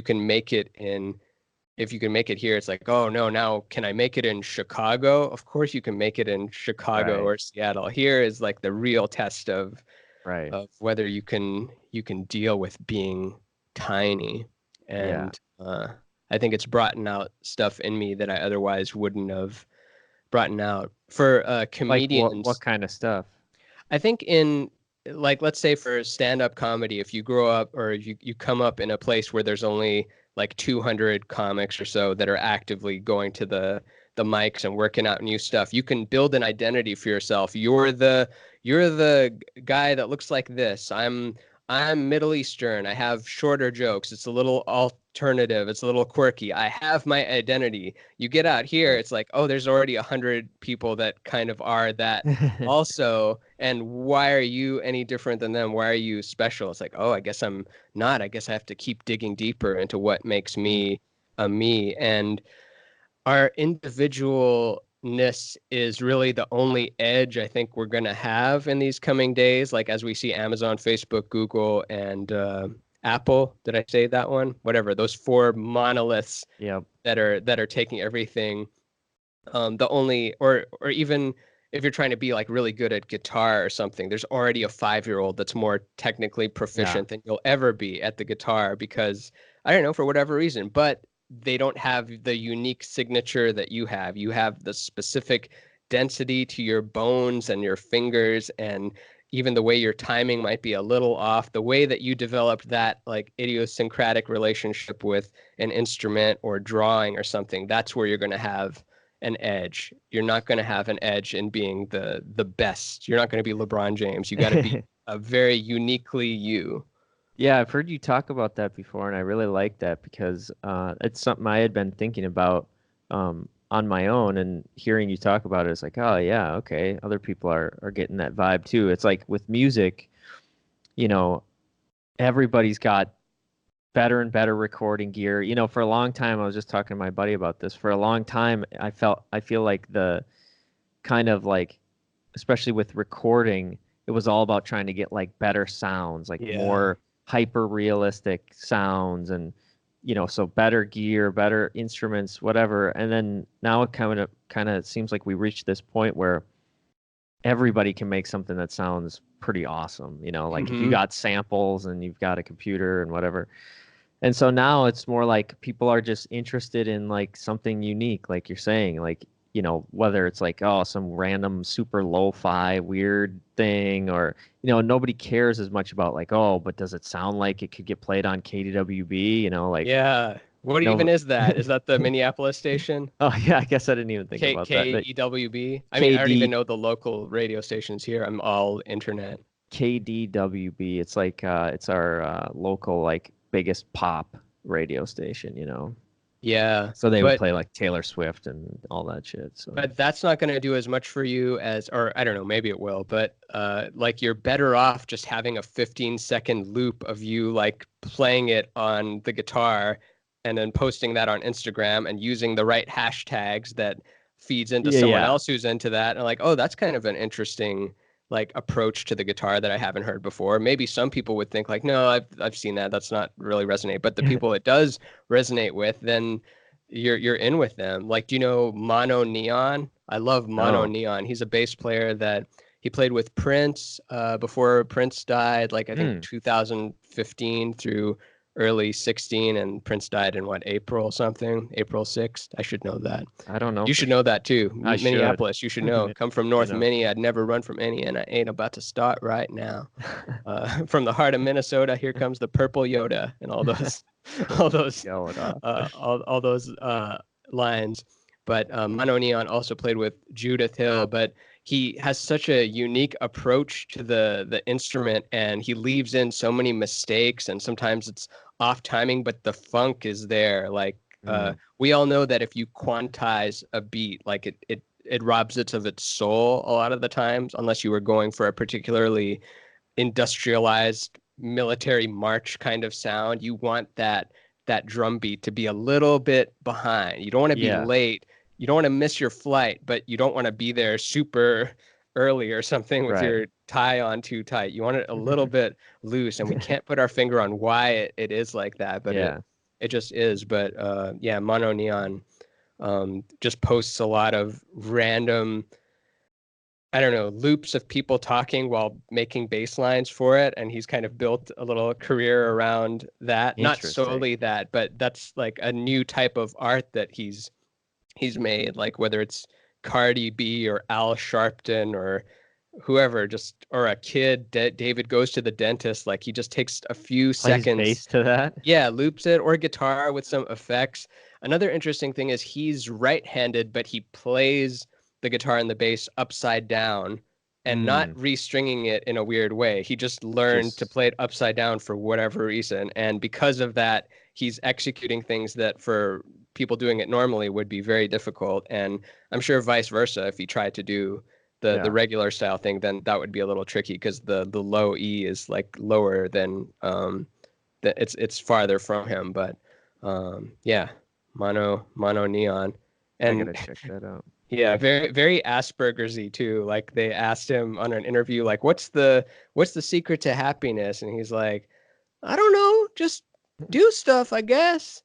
can make it here, it's like, oh no, now can I make it in Chicago? Of course you can make it in Chicago or Seattle. Here is like the real test of whether you can deal with being tiny. And I think it's brought out stuff in me that I otherwise wouldn't have brought out. For comedians, like what kind of stuff? I think in, like, let's say for stand-up comedy, if you grow up or you come up in a place where there's only like 200 comics or so that are actively going to the mics and working out new stuff, you can build an identity for yourself. You're the guy that looks like this. I'm Middle Eastern. I have shorter jokes. It's a little alternative. It's a little quirky. I have my identity. You get out here, it's like, oh, there's already 100 people that kind of are that also. And why are you any different than them? Why are you special? It's like, oh, I guess I'm not. I guess I have to keep digging deeper into what makes me a me. And our individualness is really the only edge I think we're going to have in these coming days. Like, as we see Amazon, Facebook, Google, and Apple, did I say that one? Whatever, those four monoliths that are taking everything. The only, or even if you're trying to be like really good at guitar or something, there's already a 5-year-old that's more technically proficient than you'll ever be at the guitar, because I don't know, for whatever reason, but they don't have the unique signature that you have. You have the specific density to your bones and your fingers, and even the way your timing might be a little off, the way that you developed that like idiosyncratic relationship with an instrument or drawing or something, that's where you're going to have an edge. You're not going to have an edge in being the best. You're not going to be LeBron James. You got to be a very uniquely you. Yeah, I've heard you talk about that before, and I really like that because it's something I had been thinking about on my own, and hearing you talk about it, it's like, oh yeah, okay, other people are getting that vibe too. It's like with music, you know, everybody's got better and better recording gear. You know, for a long time, I was just talking to my buddy about this. For a long time, I feel like the kind of like, especially with recording, it was all about trying to get like better sounds, like more hyper realistic sounds, and so better gear, better instruments, whatever. And then now it kind of seems like we reached this point where everybody can make something that sounds pretty awesome, like if you got samples and you've got a computer and whatever. And so now it's more like people are just interested in like something unique, like you're saying, like whether it's like, oh, some random super lo-fi weird thing, or, nobody cares as much about like, oh, but does it sound like it could get played on KDWB? Like, yeah. What even is that? Is that the Minneapolis station? Oh yeah, I guess I didn't even think about that. KEWB? I mean, I don't even know the local radio stations here. I'm all internet. KDWB. It's like it's our local like biggest pop radio station, Yeah. So they would play like Taylor Swift and all that shit. So. But that's not going to do as much for you as, or I don't know, maybe it will, but like you're better off just having a 15-second loop of you like playing it on the guitar and then posting that on Instagram and using the right hashtags that feeds into someone else who's into that. And like, oh, that's kind of an interesting like approach to the guitar that I haven't heard before. Maybe some people would think like, no, I've seen that. That's not really resonate. But the people it does resonate with, then you're in with them. Like, do you know Mono Neon? I love Mono Neon. He's a bass player that he played with Prince before Prince died, like I think 2015 through early 16, and Prince died in what, April something, April 6th. I should know that. I don't know. You should know that too. I should. Minneapolis, you should know. Come from North You know. Minnie. I'd never run from any, and I ain't about to start right now. From the heart of Minnesota, here comes the purple Yoda, and all those, all those, all those lines. But Mono Neon also played with Judith Hill, but he has such a unique approach to the instrument, and he leaves in so many mistakes, and sometimes it's off timing, but the funk is there. Like we all know that if you quantize a beat, like it robs it of its soul a lot of the times, unless you were going for a particularly industrialized military march kind of sound. You want that drum beat to be a little bit behind. You don't want to be late. You don't want to miss your flight, but you don't want to be there super early or something with your tie on too tight. You want it a little bit loose, and we can't put our finger on why it is like that, but it just is. But Mono Neon just posts a lot of random, I don't know, loops of people talking while making bass lines for it, and he's kind of built a little career around that. Not solely that, but that's like a new type of art that he's made, like whether it's Cardi B or Al Sharpton or whoever, just, or a kid, David Goes to the Dentist, like he just takes a few seconds bass to that. Yeah, loops it, or guitar with some effects. Another interesting thing is he's right-handed, but he plays the guitar and the bass upside down and not restringing it in a weird way. He just learned to play it upside down for whatever reason. And because of that, he's executing things that for people doing it normally would be very difficult. And I'm sure vice versa, if he tried to do the regular style thing, then that would be a little tricky, because the low E is like lower than it's farther from him. But Mono Neon. And I gotta check that out. Yeah, very, very Asperger's-y too. Like they asked him on an interview, like, what's the secret to happiness? And he's like, I don't know, just do stuff, I guess.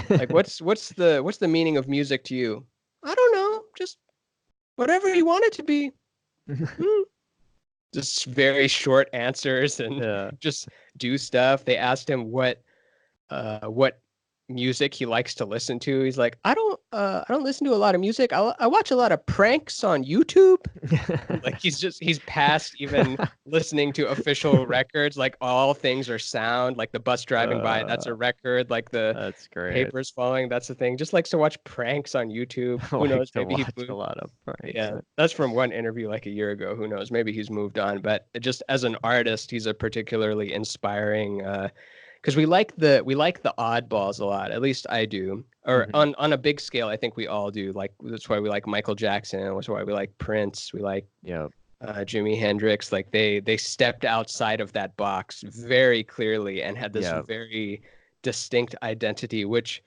Like, what's the meaning of music to you? I don't know, just whatever you want it to be. Just very short answers, and just do stuff. They asked him what music he likes to listen to. He's like, I don't listen to a lot of music. I watch a lot of pranks on YouTube. Like he's past even listening to official records. Like all things are sound. Like the bus driving by, that's a record. Like that's great. Papers falling, that's the thing. Just likes to watch pranks on YouTube. Who knows? Maybe he moved. A lot of pranks. Yeah, that's from one interview like a year ago. Who knows? Maybe he's moved on. But just as an artist, he's a particularly inspiring. Because we like the oddballs a lot. At least I do. Or on a big scale, I think we all do. Like that's why we like Michael Jackson. That's why we like Prince. We like Jimi Hendrix. Like they stepped outside of that box very clearly and had this very distinct identity, which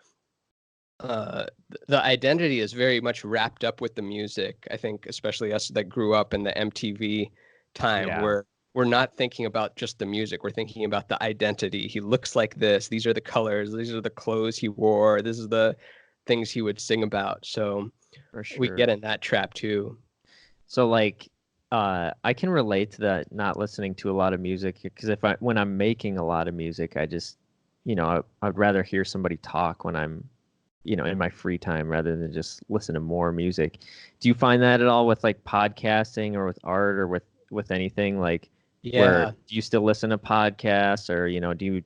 the identity is very much wrapped up with the music. I think especially us that grew up in the MTV time, where we're not thinking about just the music. We're thinking about the identity. He looks like this. These are the colors. These are the clothes he wore. This is the things he would sing about. So we get in that trap too. So like, I can relate to that, not listening to a lot of music, because when I'm making a lot of music, I just, I'd rather hear somebody talk when I'm, in my free time rather than just listen to more music. Do you find that at all with like podcasting or with art or with anything like? Where do you still listen to podcasts, or do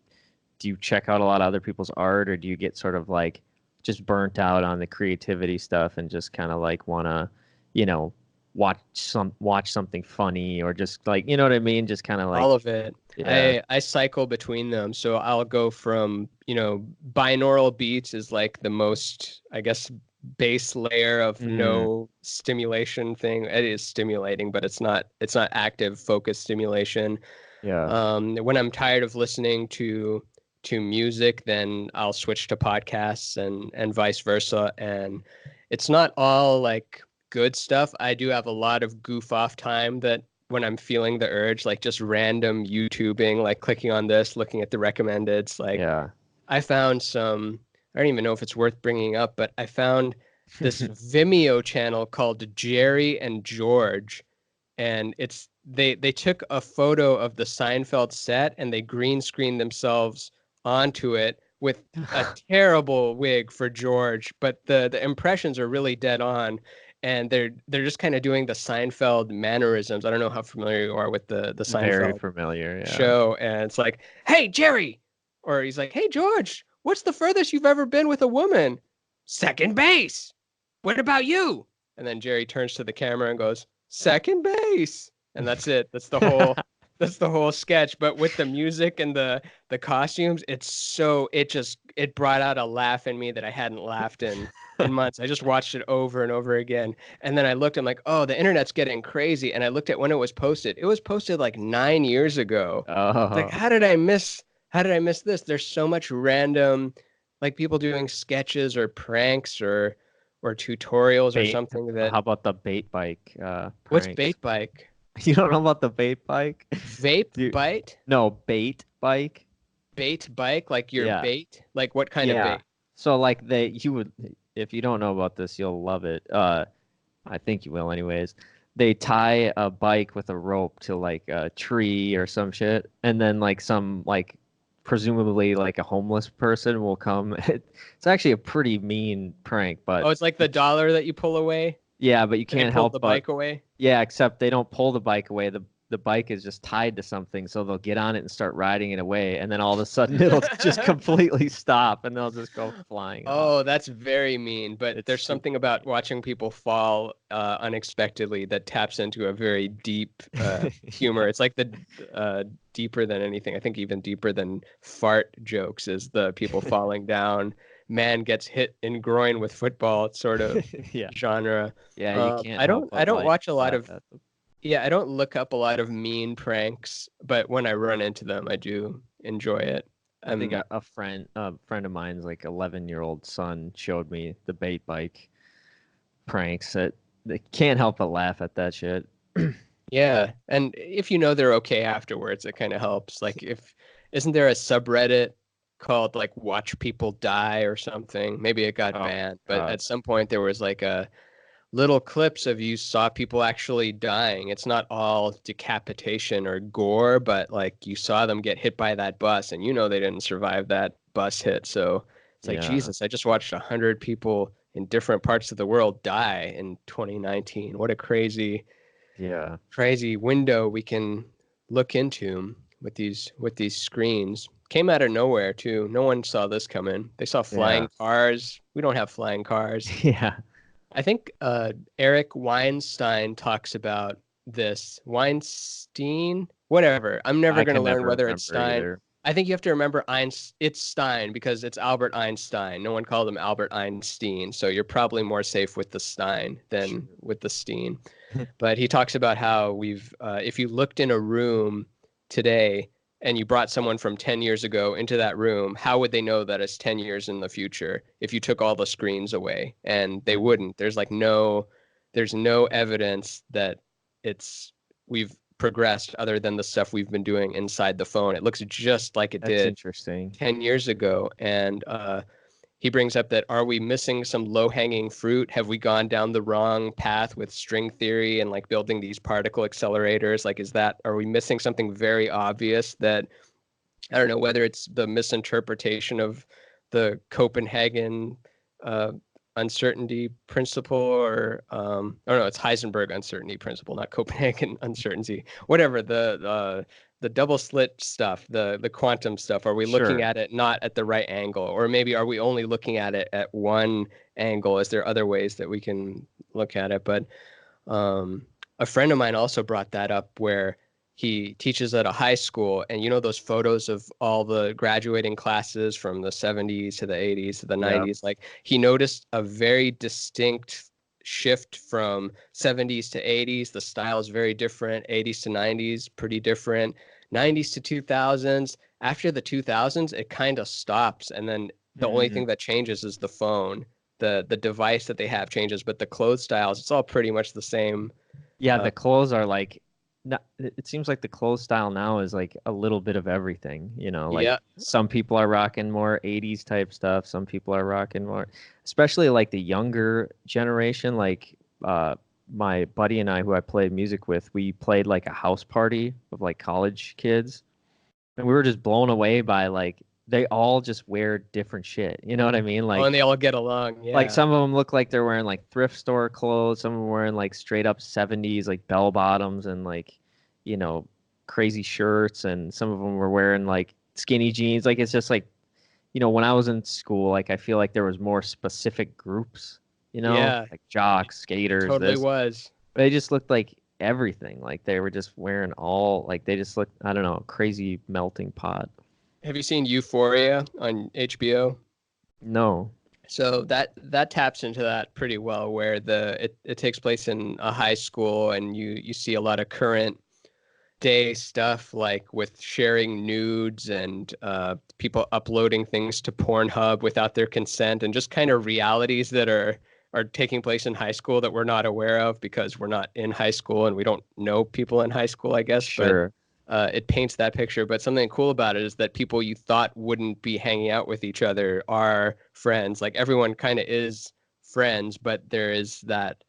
you check out a lot of other people's art, or do you get sort of like just burnt out on the creativity stuff and just kind of like want to watch something funny, or just like, you know what I mean, just kind of like all of it? I cycle between them. So I'll go from binaural beats is like the most, I guess, base layer of no stimulation thing. It is stimulating, but it's not active focus stimulation. When I'm tired of listening to music, then I'll switch to podcasts and vice versa. And it's not all like good stuff. I do have a lot of goof off time that when I'm feeling the urge, like just random YouTubing, like clicking on this, looking at the recommendeds. Like I found some, I don't even know if it's worth bringing up, but I found this Vimeo channel called Jerry and George, and they took a photo of the Seinfeld set and they green screened themselves onto it with a terrible wig for George, but the impressions are really dead on, and they're just kind of doing the Seinfeld mannerisms. I don't know how familiar you are with the Very Seinfeld familiar, yeah. show, and it's like, "Hey, Jerry," or he's like, "Hey, George, what's the furthest you've ever been with a woman?" "Second base." "What about you?" And then Jerry turns to the camera and goes, "Second base." And that's it. That's the whole sketch. But with the music and the costumes, it brought out a laugh in me that I hadn't laughed in months. I just watched it over and over again. And then I looked, I'm like, oh, the internet's getting crazy. And I looked at when it was posted. It was posted like 9 years ago. It's like, Oh, how did I miss this? There's so much random, like people doing sketches or pranks or tutorials or bait. something How that, about the bait bike what's pranks? bait bike? You don't know about the bait bike? Vape Dude, bite? no, bait bike. Bait bike? Like your Yeah. bait? Like what kind of Yeah. bait? So like you would, if you don't know about this, you'll love it. I think you will anyways. They tie a bike with a rope to like a tree or some shit, and then like some like presumably like a homeless person will come. It's actually a pretty mean prank, Oh, but it's like the dollar that you pull away yeah, but you and they can't pull the help but bike away. yeah, except they don't pull the bike away. The bike is just tied to something, so they'll get on it and start riding it away, and then all of a sudden it'll just completely stop and they'll just go flying off. Oh, that's very mean. But It's there's something about watching people fall unexpectedly that taps into a very deep humor. yeah. It's like the deeper than anything. I think even deeper than fart jokes is the people falling down. Man gets hit in groin with football sort of Yeah. genre. Yeah, you can't I help don't but like watch a lot laugh of at them. yeah, I don't look up a lot of mean pranks, but when I run into them, I do enjoy it. I think Um, a friend of mine's like 11-year-old son showed me the bait bike pranks that they can't help but laugh at that shit. yeah, and if you know they're okay afterwards, it kind of helps. Like if isn't there a subreddit called like Watch People Die or something? Maybe it got Oh banned, but God. at some point there was like a little clips of you saw people actually dying. It's not all decapitation or gore, but like you saw them get hit by that bus and you know they didn't survive that bus hit. So it's like, Yeah. Jesus, I just watched 100 people in different parts of the world die in 2019. What a Yeah. crazy window we can look into with these screens. Came out of nowhere too. No one saw this coming. They saw Yeah. flying cars. We don't have flying cars. Yeah. I think Eric Weinstein talks about this. Weinstein, whatever. I'm never I going to can learn never whether it's remember Stein. either. I think you have to remember it's Stein because it's Albert Einstein. No one called him Albert Einstein, so you're probably more safe with the Stein than True. with the Steen. But he talks about how if you looked in a room today and you brought someone from 10 years ago into that room, how would they know that it's 10 years in the future if you took all the screens away? And they Mm, wouldn't. There's no evidence that we've progressed other than the stuff we've been doing inside the phone. It looks just like it that's did interesting. 10 years ago. And he brings up that are we missing some low-hanging fruit? Have we gone down the wrong path with string theory and like building these particle accelerators? Like, are we missing something very obvious that I don't know whether it's the misinterpretation of the Copenhagen uh, uncertainty principle or no, it's Heisenberg uncertainty principle, not Copenhagen uncertainty. Whatever the double slit stuff, the quantum stuff. Are we looking Sure. at it not at the right angle, or maybe are we only looking at it at one angle? Is there other ways that we can look at it? But um, a friend of mine also brought that up where he teaches at a high school, and you know those photos of all the graduating classes from the 70s to the 80s to the Yeah. 90s. Like he noticed a very distinct shift from 70s to 80s. The style is very different. 80s to 90s, pretty different. 90s to 2000s. After the 2000s, it kind of stops, and then the only Mm, thing that changes is the phone. The device that they have changes, but the clothes styles, it's all pretty much the same. yeah, Uh, the clothes are like not, it seems like the clothes style now is like a little bit of everything, like yeah, some people are rocking more 80s type stuff, some people are rocking more, especially like the younger generation, like my buddy and I who I played music with, we played like a house party of like college kids, and we were just blown away by like they all just wear different shit. You know what I mean? Oh, and they all get along. Like Yeah. some of them look like they're wearing like thrift store clothes. Some of them wearing like straight up 70s like bell bottoms and like, you know, crazy shirts. And some of them were wearing like skinny jeans. Like it's just like, you know, when I was in school, like I feel like there was more specific groups, you know, Yeah. like jocks, skaters, Totally this. was. They just looked like everything. Like they were just wearing all like they just looked, I don't know, crazy melting pot. Have you seen Euphoria on HBO? No. So that taps into that pretty well, where it takes place in a high school, and you see a lot of current day stuff, like with sharing nudes and people uploading things to Pornhub without their consent, and just kind of realities that are taking place in high school that we're not aware of because we're not in high school and we don't know people in high school, I guess. But Sure. it paints that picture. But something cool about it is that people you thought wouldn't be hanging out with each other are friends. Like everyone kind of is friends, but there is that.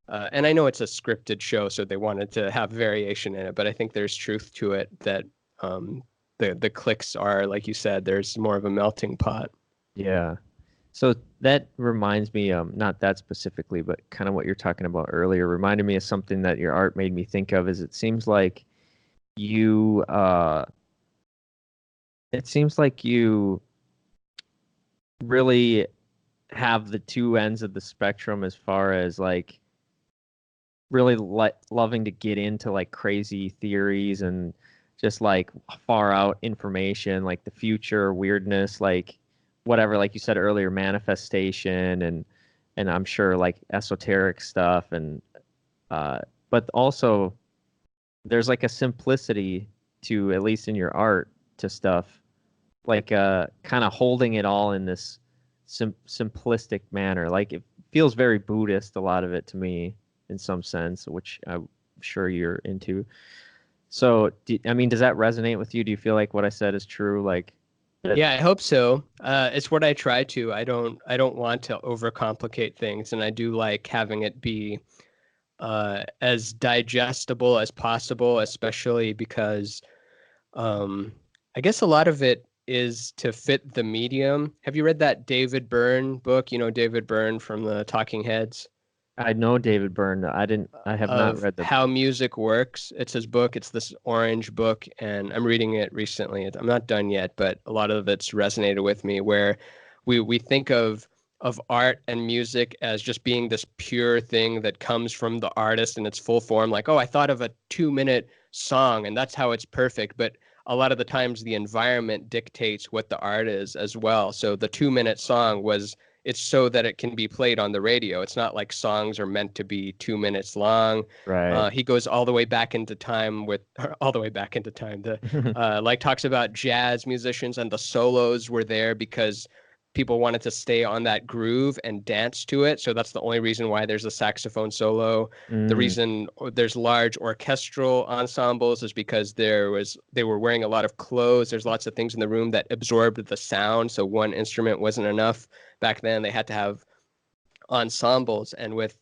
And I know it's a scripted show, so they wanted to have variation in it, but I think there's truth to it that the cliques are, like you said, there's more of a melting pot. Yeah. So that reminds me, not that specifically, but kind of what you're talking about earlier, reminded me of something that your art made me think of. Is it seems like you, it seems like you really have the two ends of the spectrum as far as like really loving to get into like crazy theories and just like far out information, like the future weirdness, like whatever, like you said earlier, manifestation and I'm sure like esoteric stuff and but also there's like a simplicity to, at least in your art, to stuff like kind of holding it all in this simplistic manner. Like it feels very Buddhist, a lot of it to me, in some sense, which I'm sure you're into. So, I mean, does that resonate with you? Do you feel like what I said is true? Like that? Yeah, I hope so. It's what I try to. I don't want to overcomplicate things, and I do like having it be as digestible as possible, especially because I guess a lot of it is to fit the medium. Have you read that David Byrne book? You know David Byrne from the Talking Heads? I know David Byrne. I didn't. I have not Of read the. How Music Works. It's his book. It's this orange book, and I'm reading it recently. I'm not done yet, but a lot of it's resonated with me. Where we think of art and music as just being this pure thing that comes from the artist in its full form. Like, oh, I thought of a 2-minute song, and that's how it's perfect. But a lot of the times, the environment dictates what the art is as well. So the 2-minute song was it's so that it can be played on the radio. It's not like songs are meant to be 2 minutes long. Right. He goes all the way back into time with all the way back into time. The like talks about jazz musicians and the solos were there because people wanted to stay on that groove and dance to it. So that's the only reason why there's a saxophone solo. The Mm, reason there's large orchestral ensembles is because they were wearing a lot of clothes. There's lots of things in the room that absorbed the sound. So one instrument wasn't enough. Back then they had to have ensembles. And with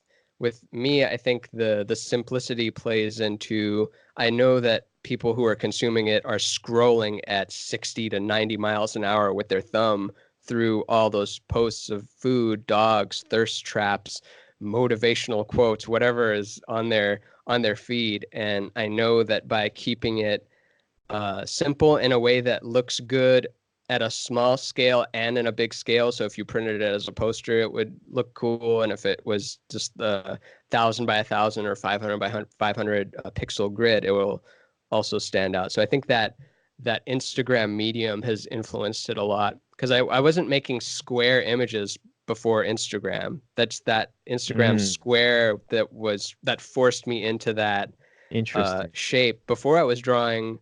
me, I think the simplicity plays into, I know that people who are consuming it are scrolling at 60 to 90 miles an hour with their thumb through all those posts of food, dogs, thirst traps, motivational quotes, whatever is on their feed. And I know that by keeping it simple in a way that looks good at a small scale and in a big scale. So if you printed it as a poster, it would look cool. And if it was just the 1,000 by 1,000 or 500 by 500 pixel grid, it will also stand out. So I think that Instagram medium has influenced it a lot because I wasn't making square images before Instagram. That's that Instagram mm, square that forced me into that interesting. shape. Before I was drawing,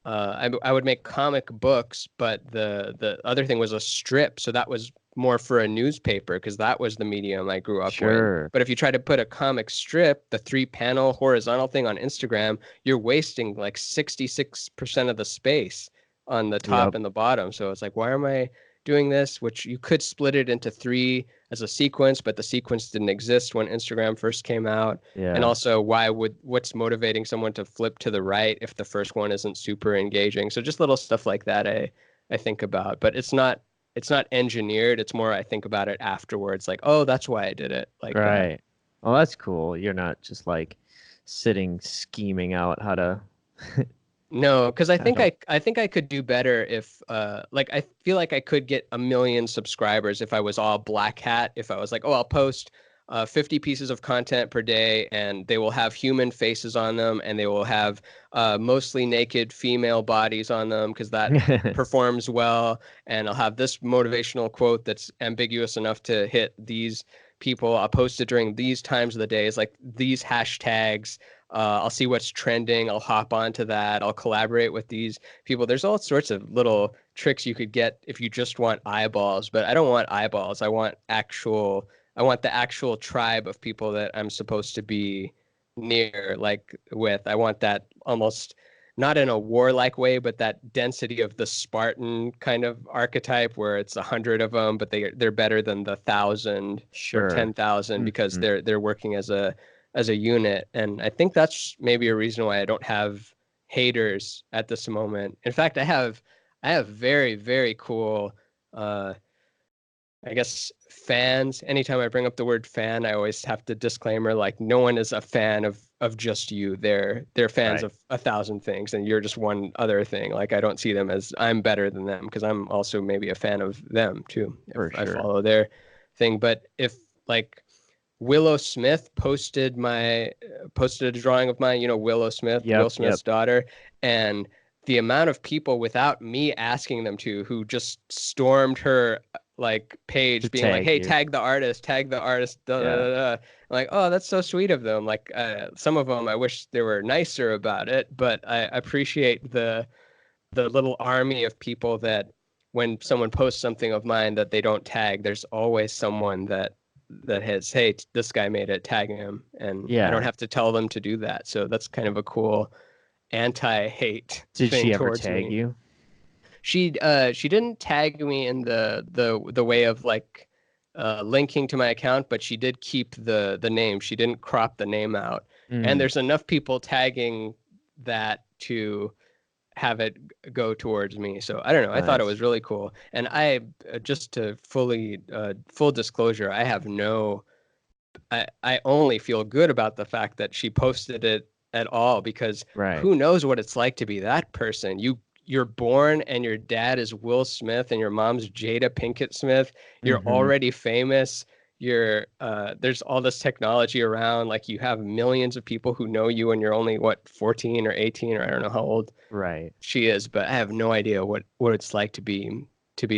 I would make comic books, but the other thing was a strip. So that was more for a newspaper because that was the medium I grew up with. Sure. But if you try to put a comic strip, the 3-panel horizontal thing on Instagram, you're wasting like 66% of the space on the top Yep. and the bottom. So it's like, why am I doing this? Which you could split it into 3 as a sequence, but the sequence didn't exist when Instagram first came out. And Yeah. also, what's motivating someone to flip to the right if the first one isn't super engaging? So just little stuff like that I think about, but it's not engineered. It's more I think about it afterwards, like, oh, that's why I did it like that. Right. Well, that's cool. You're not just like sitting scheming out how to No, because I how think to I think I could do better if like I feel like I could get 1 million subscribers if I was all black hat. If I was like, oh, I'll post 50 pieces of content per day, and they will have human faces on them, and they will have mostly naked female bodies on them because that performs well, and I'll have this motivational quote that's ambiguous enough to hit these people. I'll post it during these times of the day. It's like these hashtags. I'll see what's trending. I'll hop onto that. I'll collaborate with these people. There's all sorts of little tricks you could get if you just want eyeballs, but I don't want eyeballs. I want the actual tribe of people that I'm supposed to be near, like with. I want that almost not in a warlike way, but that density of the Spartan kind of archetype where it's 100 of them, but they're better than the 1,000 or Sure. 10,000 because Mhm. they're working as a unit. And I think that's maybe a reason why I don't have haters at this moment. In fact, I have very, very cool uh I guess fans. Anytime I bring up the word fan, I always have to disclaimer like no one is a fan of just you. They're fans Right. of 1,000 things, and you're just one other thing. Like I don't see them as I'm better than them because I'm also maybe a fan of them too if For I sure. follow their thing. But if like Willow Smith posted a drawing of mine, Willow Smith, Will Yep, yep. Smith's daughter, and the amount of people without me asking them to who just stormed her like To page being like, tag "Hey, you. tag the artist." Da, da, Yeah. da, da. I'm like, "Oh, that's so sweet of them." Like some of them I wish they were nicer about it, but I appreciate the little army of people that when someone posts something of mine that they don't tag, there's always someone that has, hey, this guy made it, tag him, and I don't Yeah. have to tell them to do that. So that's kind of a cool anti-hate Did thing she ever towards tag me. you? She didn't tag me in the way of like linking to my account, but she did keep the name. She didn't crop the name out. And Mm, there's enough people tagging that to have it go towards me. So I don't know. I thought it nice. was really cool. And I just to full disclosure, I only feel good about the fact that she posted it at all because Right. who knows what it's like to be that person. You're born and your dad is Will Smith and your mom's Jada Pinkett Smith. You're Mhm. already famous. There's all this technology around, like you have millions of people who know you and you're only what 14 or 18 or I don't know how old Right. she is, but I have no idea what it's like to be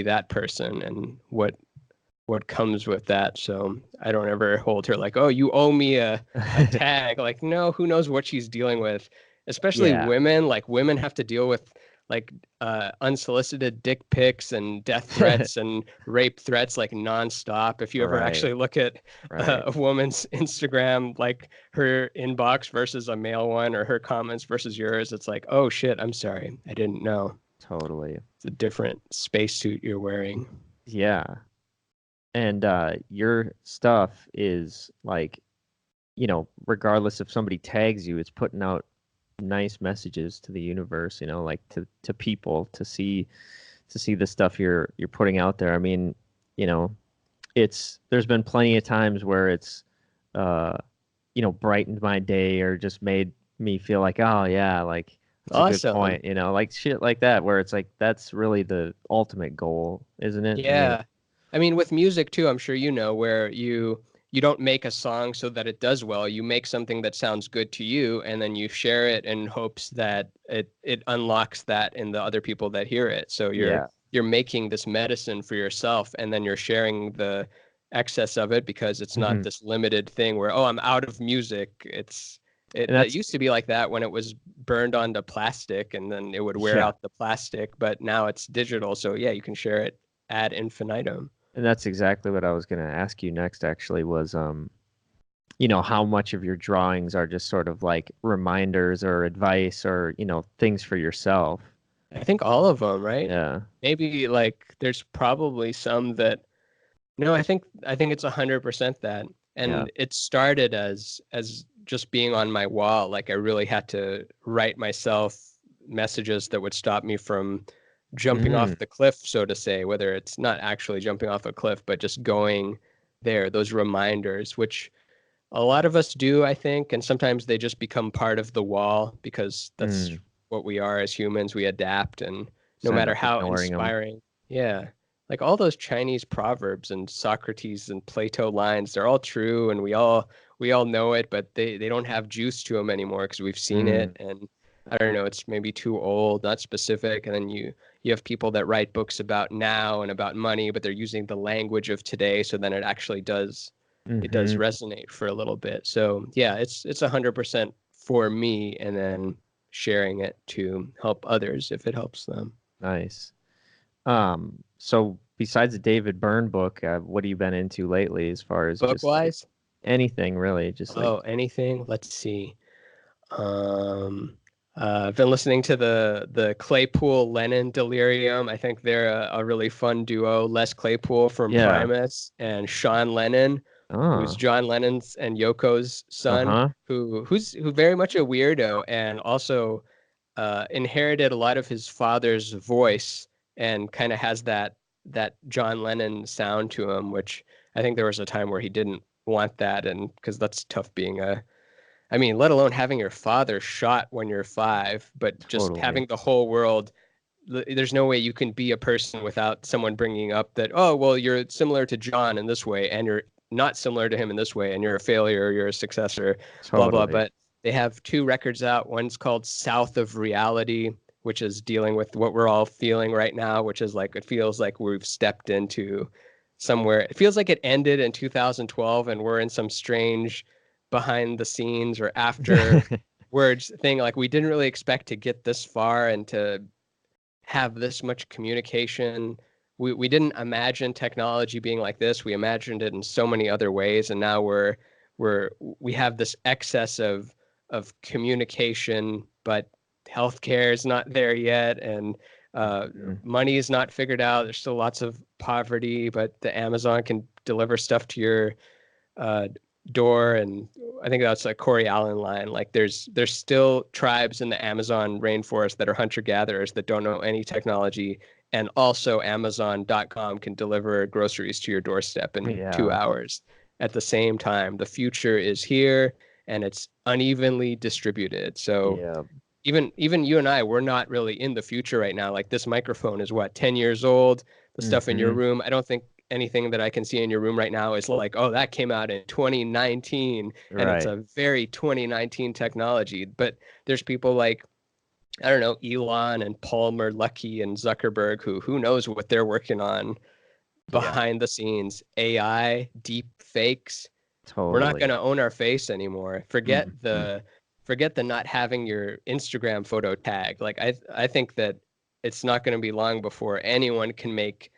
that person and what comes with that. So I don't ever hold her like, oh, you owe me a tag. Like, no, who knows what she's dealing with? Especially Yeah. women. Like women have to deal with like unsolicited dick pics and death threats and rape threats like nonstop. If you ever Right. actually look at Right. a woman's Instagram, like her inbox versus a male one or her comments versus yours, it's like, oh shit, I'm sorry. I didn't know. Totally. It's a different spacesuit you're wearing. Yeah. And your stuff is like, regardless if somebody tags you, it's putting out nice messages to the universe, like to people to see the stuff you're putting out there. I mean, you know, there's been plenty of times where it's uh brightened my day or just made me feel like, oh yeah, like that's a good Awesome. point, like shit like that where it's like that's really the ultimate goal, isn't it? I mean, Yeah. I mean, with music too, I'm sure you know where you don't make a song so that it does well. You make something that sounds good to you, and then you share it in hopes that it unlocks that in the other people that hear it. So you're yeah, you're making this medicine for yourself, and then you're sharing the excess of it because it's not hmm this limited thing where, oh, I'm out of music. and That that's used to be like that when it was burned onto plastic and then it would wear yeah, out the plastic, but now it's digital. So yeah, you can share it ad infinitum. and that's exactly what I was gonna ask you next. Actually, was how much of your drawings are just sort of like reminders or advice or things for yourself. I think all of them, right? Yeah, Maybe like there's probably some that no, I think it's 100% that. yeah, And it started as just being on my wall. Like I really had to write myself messages that would stop me from jumping Mm-hmm. off the cliff, so to say, whether it's not actually jumping off a cliff, but just going there, those reminders, which a lot of us do, I think, and sometimes they just become part of the wall because that's Mm. what we are as humans. We adapt, and no So end matter up how ignoring them. inspiring, yeah, like all those Chinese proverbs and Socrates and Plato lines, they're all true, and we all know it, but they don't have juice to them anymore because we've seen it, Mm. and I don't know, it's maybe too old, not specific, and then you have people that write books about now and about money, but they're using the language of today, so then it does Mm-hmm. resonate for a little bit. So yeah, it's 100% for me, and then sharing it to help others if it helps them. Nice. So besides the David Byrne book, what have you been into lately as far as Book just like wise, anything really? Just like, oh, anything. Let's see. Um, I've been listening to the Claypool Lennon Delirium. I think they're a really fun duo. Les Claypool from yeah. Primus and Sean Lennon, who's Oh, John Lennon's and Yoko's son, uh-huh. who's very much a weirdo and also inherited a lot of his father's voice and kind of has that John Lennon sound to him, which I think there was a time where he didn't want that, and because that's tough being I mean, let alone having your father shot when you're 5, but just Totally. having the whole world. There's no way you can be a person without someone bringing up that, oh, well, you're similar to John in this way, and you're not similar to him in this way, and you're a failure, you're a successor, blah, blah. Totally. But they have 2 records out. One's called South of Reality, which is dealing with what we're all feeling right now, which is like, it feels like we've stepped into somewhere. It feels like it ended in 2012 and we're in some strange behind the scenes or after words thing. Like we didn't really expect to get this far and to have this much communication. We didn't imagine technology being like this. We imagined it in so many other ways, and now we have this excess of communication, but healthcare is not there yet, and Mm. money is not figured out. There's still lots of poverty, but the Amazon can deliver stuff to your uh, door, and I think that's a Corey Allen line. Like there's still tribes in the Amazon rainforest that are hunter gatherers that don't know any technology, and also Amazon.com can deliver groceries to your doorstep in two Yeah. hours at the same time. The future is here, and it's unevenly distributed. So Yeah. even you and I, we're not really in the future right now. Like this microphone is what, 10 years old. The stuff in your Mm-hmm. room, I don't think anything that I can see in your room right now is like, oh, that came out in 2019 and it's Right. a very 2019 technology. But there's people like, I don't know, Elon and Palmer Luckey and Zuckerberg who knows what they're working on Yeah. behind the scenes. AI, deep fakes. We're not going Totally. to own our face anymore. Forget Mm-hmm. the not having your Instagram photo tagged. Like I think that it's not going to be long before anyone can make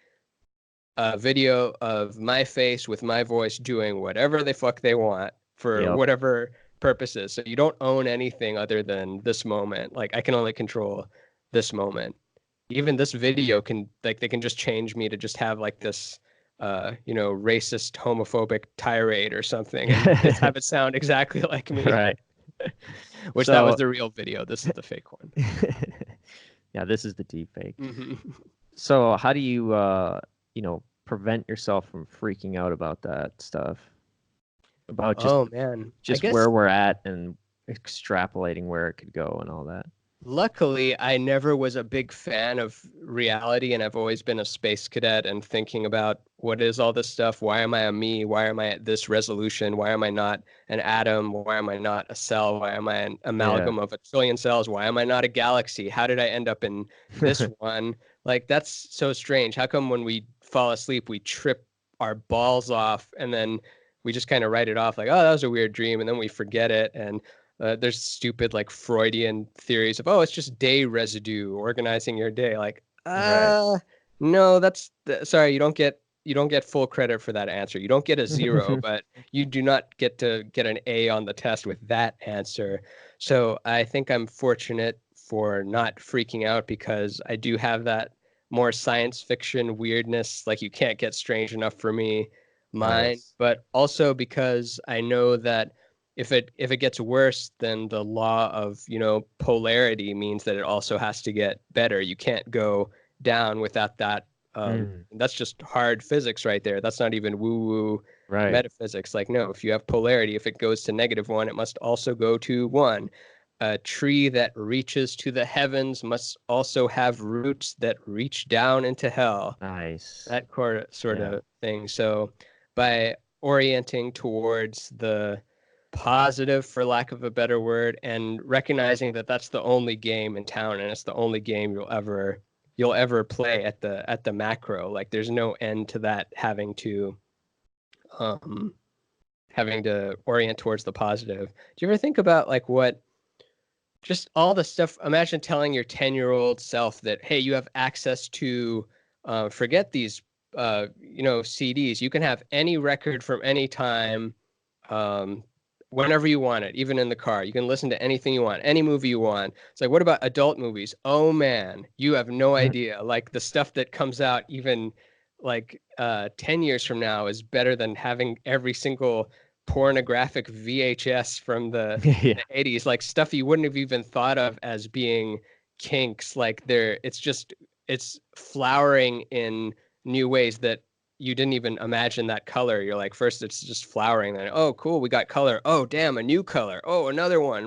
a video of my face with my voice doing whatever the fuck they want for Yep. whatever purposes. So you don't own anything other than this moment. Like I can only control this moment. Even this video can, like, they can just change me to just have like this racist homophobic tirade or something and just have it sound exactly like me. Right. Which that was So, the real video. This is the fake one. yeah, this is the deep fake. Hmm. So, how do you, prevent yourself from freaking out about that stuff? About just Oh man. I just guess where we're at and extrapolating where it could go and all that. luckily, I never was a big fan of reality, and I've always been a space cadet and thinking about what is all this stuff? Why am I a me? Why am I at this resolution? Why am I not an atom? Why am I not a cell? Why am I an Yeah. amalgam of a trillion cells? Why am I not a galaxy? How did I end up in this one? Like, that's so strange. How come when we fall asleep, we trip our balls off and then we just kind of write it off like, oh, that was a weird dream, and then we forget it. And there's stupid like Freudian theories of, oh, it's just day residue organizing your day. Like, Right. no, sorry, you don't get full credit for that answer. You don't get a 0, but you do not get to get an A on the test with that answer. So I think I'm fortunate for not freaking out because I do have that more science fiction weirdness, like you can't get strange enough for me mind, Nice. but also because I know that if it gets worse, then the law of polarity means that it also has to get better. You can't go down without that. Mm, That's just hard physics right there. That's not even woo-woo right. metaphysics. Like, no, if you have polarity, if it goes to -1, it must also go to 1. A tree that reaches to the heavens must also have roots that reach down into hell. Nice. That sort Yeah. of thing. So by orienting towards the positive, for lack of a better word, and recognizing that that's the only game in town and it's the only game you'll ever play at the macro. Like, there's no end to that um having to orient towards the positive. Do you ever think about like what just all the stuff? Imagine telling your 10-year-old self that, hey, you have access to forget these CDs. You can have any record from any time, um, whenever you want it, even in the car. You can listen to anything you want, any movie you want. It's like, what about adult movies? Oh man, you have no Mm. idea. Like, the stuff that comes out even like 10 years from now is better than having every single pornographic VHS from the Yeah. the 80s, like stuff you wouldn't have even thought of as being kinks. Like, it's flowering in new ways that you didn't even imagine. That color, you're like, first it's just flowering, then, oh cool, we got color, oh damn, a new color, oh another one,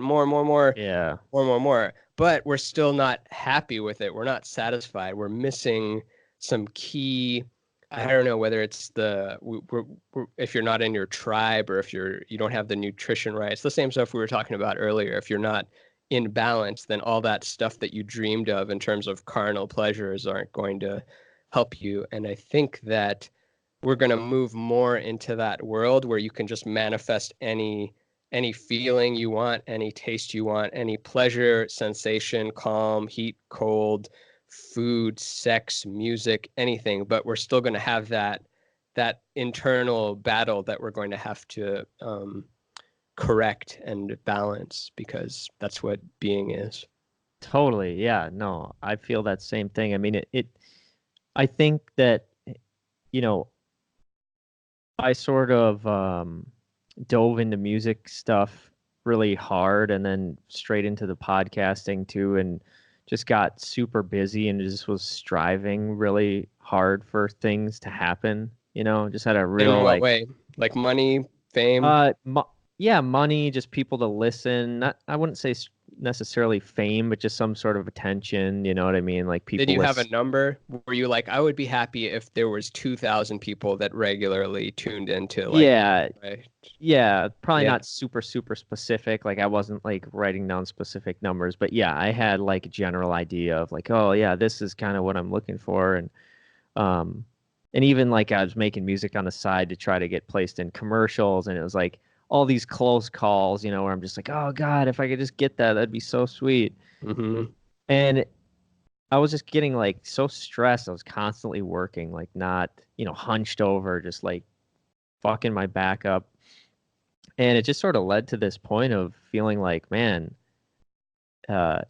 Yeah. more. But we're still not happy with it. We're not satisfied. We're missing some key. I don't know whether it's if you're not in your tribe, or if you don't have the nutrition right. It's the same stuff we were talking about earlier. If you're not in balance, then all that stuff that you dreamed of in terms of carnal pleasures aren't going to help you. And I think that we're going to move more into that world where you can just manifest any feeling you want, any taste you want, any pleasure, sensation, calm, heat, cold, food, sex, music, anything. But we're still going to have that internal battle that we're going to have to correct and balance, because that's what being is. Totally. Yeah. No, I feel that same thing. I mean, I think that, you know, I sort of dove into music stuff really hard and then straight into the podcasting too, and just got super busy and just was striving really hard for things to happen. Just had a In real what like way? Like money, fame? uh, yeah, money, just people to listen. Not, I wouldn't say necessarily fame, but just some sort of attention. You know what I mean? Like Did people you have a listen. number? Were you like, I would be happy if there was 2,000 people that regularly tuned into, like, Yeah, right? yeah, probably Yeah. not super, super specific. Like I wasn't like writing down specific numbers, but yeah, I had like a general idea of like, oh yeah, this is kind of what I'm looking for. Um, and even like I was making music on the side to try to get placed in commercials, and it was like all these close calls, where I'm just like, oh God, if I could just get that, that'd be so sweet. Mm-hmm. And I was just getting like so stressed. I was constantly working, like not, hunched over, just like fucking my back up. And it just sort of led to this point of feeling like, man,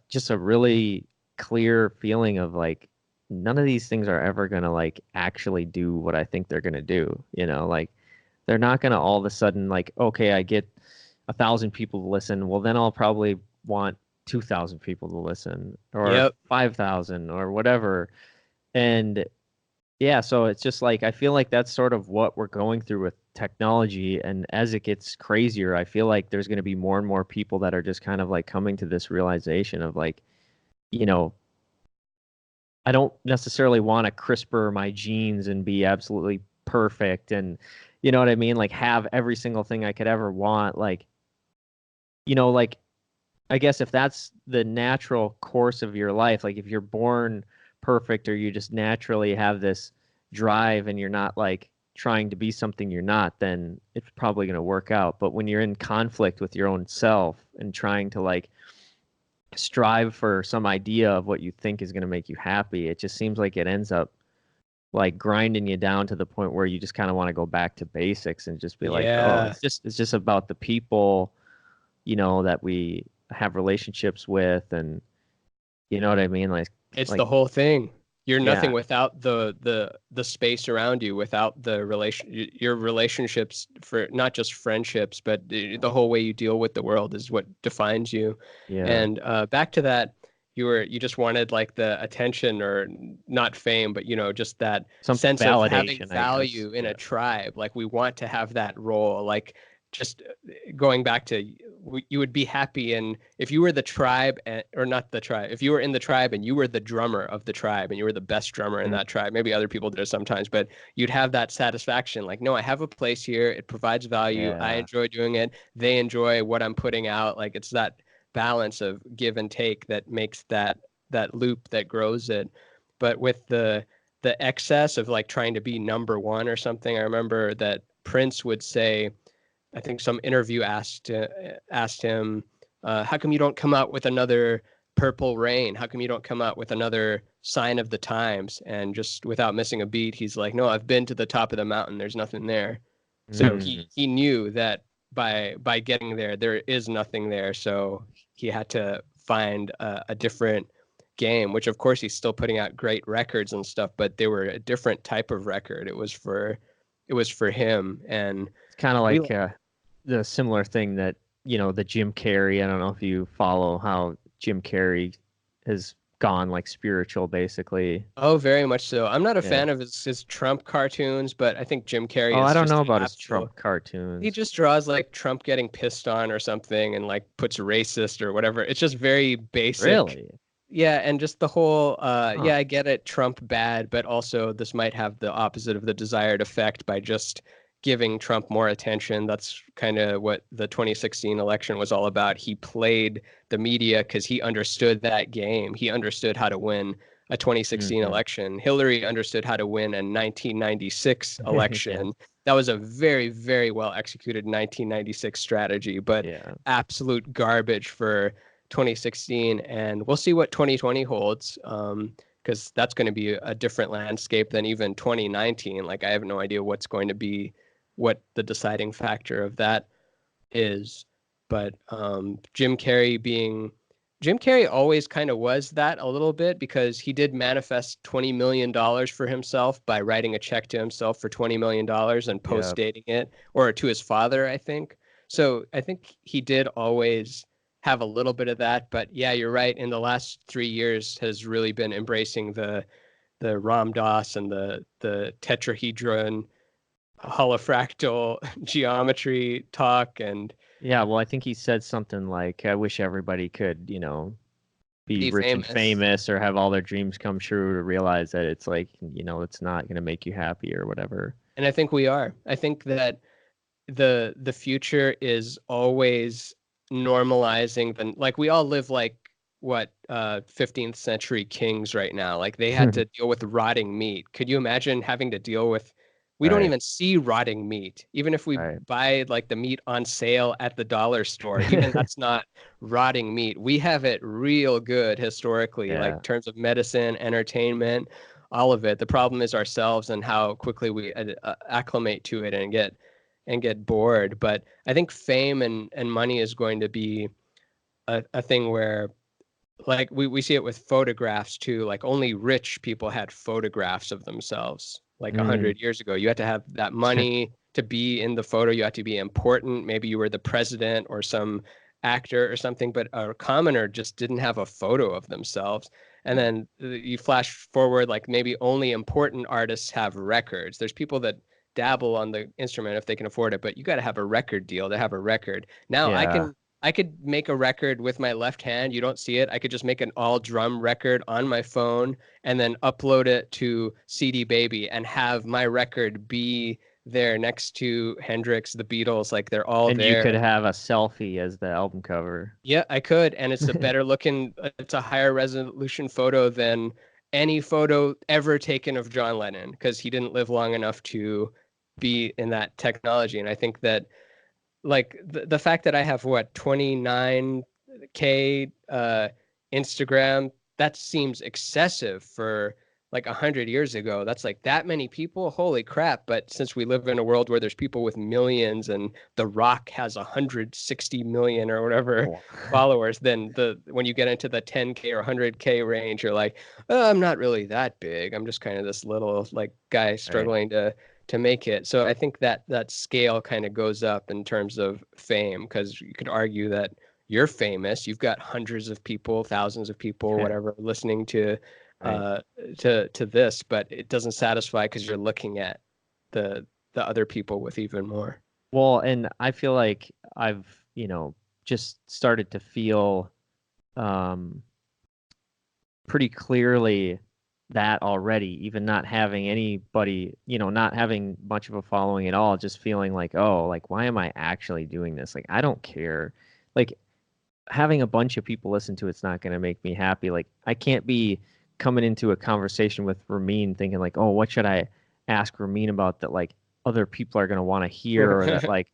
just a really clear feeling of like, none of these things are ever gonna like actually do what I think they're gonna do. Like they're not gonna all of a sudden like, okay, I get 1,000 people to listen. Well, then I'll probably want 2,000 people to listen, or Yep. 5,000, or whatever. And yeah, so it's just like I feel like that's sort of what we're going through with technology. And as it gets crazier, I feel like there's going to be more and more people that are just kind of like coming to this realization of like, you know, I don't necessarily want to CRISPR my genes and be absolutely perfect and, you know what I mean? Like have every single thing I could ever want. Like, I guess if that's the natural course of your life, like if you're born perfect or you just naturally have this drive and you're not like trying to be something you're not, then it's probably going to work out. But when you're in conflict with your own self and trying to like strive for some idea of what you think is going to make you happy, it just seems like it ends up like grinding you down to the point where you just kind of want to go back to basics and just be like, oh, Yeah. it's just about the people, that we have relationships with, and you know what I mean? It's Like, the whole thing. You're yeah, nothing without the space around you, without your relationships, for not just friendships, but the whole way you deal with the world is what defines you. yeah, And back to that, you just wanted like the attention, or not fame, but just that Some sense of having validation, I guess. value in Yeah. a tribe. Like we want to have that role. Like just going back to, you would be happy, and if you were the tribe, or not the tribe, if you were in the tribe and you were the drummer of the tribe and you were the best drummer in that tribe, maybe other people did it sometimes, but you'd have that satisfaction. Like, no, I have a place here. It provides value. I Yeah. enjoy doing it. They enjoy what I'm putting out. Like it's that balance of give and take that makes that loop that grows it. But with the excess of like trying to be number one or something, I remember that Prince would say, I think some interview asked him, how come you don't come out with another Purple Rain? How come you don't come out with another Sign of the Times? And just without missing a beat, he's like, no, I've been to the top of the mountain. There's nothing there. So he knew that by getting there, there is nothing there. So he had to find a different game, which of course he's still putting out great records and stuff, but they were a different type of record. It was for him. And It's kind of like the similar thing that, the Jim Carrey. I don't know if you follow how Jim Carrey has gone like spiritual, basically. Oh, very much so. I'm not a Yeah. fan of his Trump cartoons, but I think Jim Carrey Oh, is I don't just know an about his absolute. Trump cartoons. He just draws like Trump getting pissed on or something, and like puts racist or whatever. It's just very basic. Really? Yeah, and just the whole Huh. yeah, I get it, Trump bad, but also this might have the opposite of the desired effect by just giving Trump more attention. That's kind of what the 2016 election was all about. He played the media because he understood that game. He understood how to win a 2016 election. Hillary understood how to win a 1996 election. Yeah. That was a very, very well executed 1996 strategy, but Yeah. absolute garbage for 2016. And we'll see what 2020 holds, because that's going to be a different landscape than even 2019. Like I have no idea what's going to be, what the deciding factor of that is. But Jim Carrey always kind of was that a little bit, because he did manifest $20 million for himself by writing a check to himself for $20 million and post dating it, or to his father, I think. So I think he did always have a little bit of that. But yeah, you're right. In the last 3 years has really been embracing the Ram Dass and the tetrahedron holofractal geometry talk. And Yeah, well, I think he said something like, I wish everybody could, be rich and famous or have all their dreams come true, to realize that it's like, it's not going to make you happy or whatever. And I think we are. I think that the future is always normalizing like we all live like what 15th century kings right now. Like they had to deal with rotting meat. Could you imagine having to deal with, we don't even see rotting meat. Even if we buy like the meat on sale at the dollar store, even that's not rotting meat. We have it real good historically, like in terms of medicine, entertainment, all of it. The problem is ourselves and how quickly we acclimate to it and get bored. But I think fame and money is going to be a thing where, like we see it with photographs too. Like only rich people had photographs of themselves. Like 100 years ago, you had to have that money to be in the photo. You had to be important. Maybe you were the president or some actor or something, but a commoner just didn't have a photo of themselves. And then you flash forward, like maybe only important artists have records. There's people that dabble on the instrument if they can afford it, but you got to have a record deal to have a record. Now I could make a record with my left hand. You don't see it. I could just make an all drum record on my phone and then upload it to CD Baby and have my record be there next to Hendrix, the Beatles. Like they're all and there. You could have a selfie as the album cover. Yeah, I could. And it's a better looking, it's a higher resolution photo than any photo ever taken of John Lennon, because he didn't live long enough to be in that technology. And I think that like the fact that I have 29K Instagram, that seems excessive for like 100 years ago. That's like that many people. Holy crap. But since we live in a world where there's people with millions and The Rock has 160 million or whatever followers, then when you get into the 10K or 100K range, you're like, oh, I'm not really that big. I'm just kind of this little like guy struggling to make it. So I think that scale kind of goes up in terms of fame, because you could argue that you're famous. You've got hundreds of people, thousands of people, whatever, listening to Right. to this, but it doesn't satisfy because you're looking at the other people with even more. Well, and I feel like I've, just started to feel um pretty clearly that already, even not having anybody, not having much of a following at all, just feeling like, oh, like, why am I actually doing this? Like, I don't care. Like, having a bunch of people listen to it's not going to make me happy. Like, I can't be coming into a conversation with Ramin thinking, like, oh, what should I ask Ramin about that, like, other people are going to want to hear, or that, like,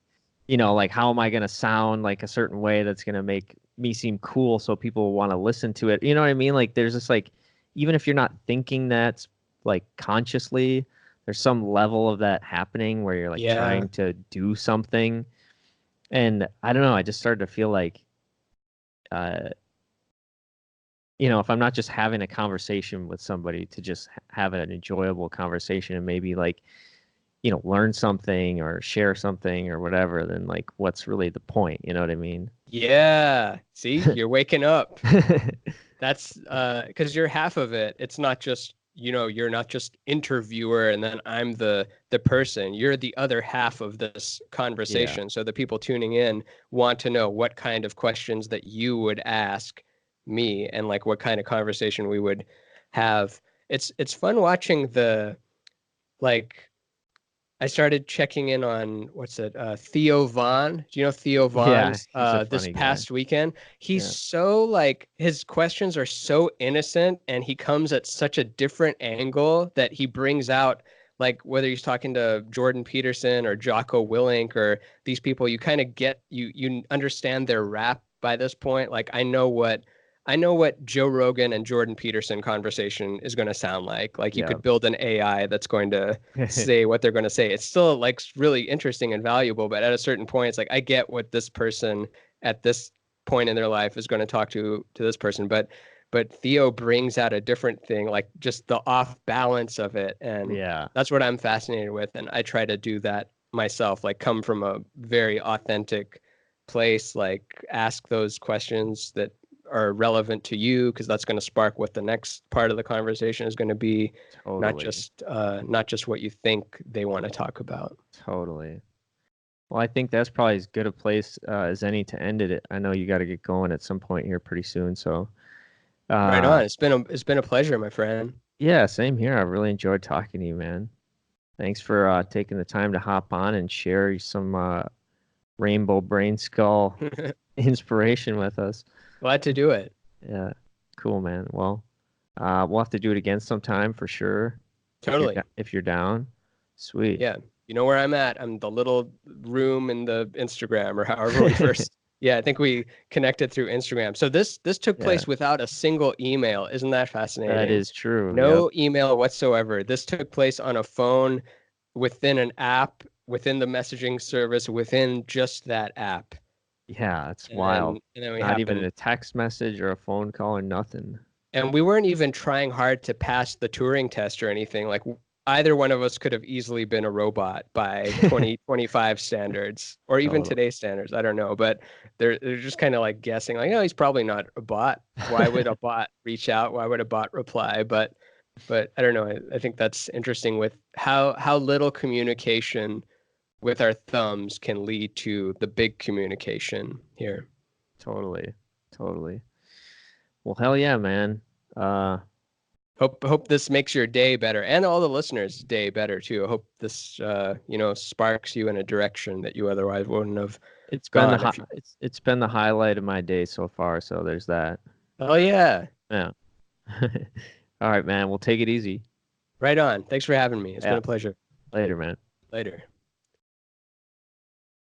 like, how am I going to sound like a certain way that's going to make me seem cool so people will want to listen to it? You know what I mean? Like, there's this, like, even if you're not thinking that, like, consciously, there's some level of that happening where you're like Yeah. trying to do something. And I don't know, I just started to feel like, uh, if I'm not just having a conversation with somebody to just have an enjoyable conversation and maybe, like, learn something or share something or whatever, then, like, what's really the point? You know what I mean? Yeah. See, you're waking up. That's because you're half of it. It's not just, you're not just interviewer and then I'm the person. You're the other half of this Yeah. conversation. So the people tuning in want to know what kind of questions that you would ask me and like what kind of conversation we would have. It's fun watching the like I started checking in on what's it, Theo Vaughn. Do you know Theo Yeah, Vaughn's he's a this funny guy. past weekend? He's Yeah. so like his questions are so innocent and he comes at such a different angle that he brings out like whether he's talking to Jordan Peterson or Jocko Willink or these people, you kind of get you understand their rap by this point. Like I know what Joe Rogan and Jordan Peterson conversation is going to sound like. Like you Yeah. could build an AI that's going to say what they're going to say. It's still like really interesting and valuable, but at a certain point, it's like I get what this person at this point in their life is going to talk to this person, but Theo brings out a different thing, like just the off balance of it, and Yeah. that's what I'm fascinated with, and I try to do that myself, like come from a very authentic place, like ask those questions that are relevant to you because that's going to spark what the next part of the conversation is going to be, not Totally. just not just what you think they want to talk about. Totally. Well, I think that's probably as good a place as any to end it. I know you got to get going at some point here pretty soon. So, Right uh, on. It's been a pleasure, my friend. yeah, same here. I really enjoyed talking to you, man. Thanks for taking the time to hop on and share some rainbow brain skull inspiration with us. Glad to do it. Yeah, cool, man. Well, we'll have to do it again sometime for sure. Totally. If you're down, sweet. Yeah. You know where I'm at. I'm the little room in the Instagram or however we first. Yeah, I think we connected through Instagram. So this took Yeah, place without a single email. Isn't that that fascinating? is true. Yep. No email whatsoever. This took place on a phone within an app, within the messaging service, within just that app. Yeah, it's And then wild. and then we Not even happened a text message or a phone call or nothing. and we weren't even trying hard to pass the Turing test or anything. Like either one of us could have easily been a robot by 2025 standards or even Totally. today's standards. I don't know, but they're just kind of like guessing like, oh, he's probably not a bot. Why would a bot reach out? Why would a bot reply? But I don't know. I think that's interesting with how little communication with our thumbs can lead to the big communication here. Totally. Totally. Well, hell yeah, man. Uh, Hope this makes your day better and all the listeners' day better too. I hope this sparks you in a direction that you otherwise wouldn't have it's been the gone hi if you. it's been the highlight of my day so far, so there's that. Oh yeah. Yeah. All right, man. We'll take it easy. Right on. Thanks for having me. It's been Yeah. a pleasure. Later, man. Later.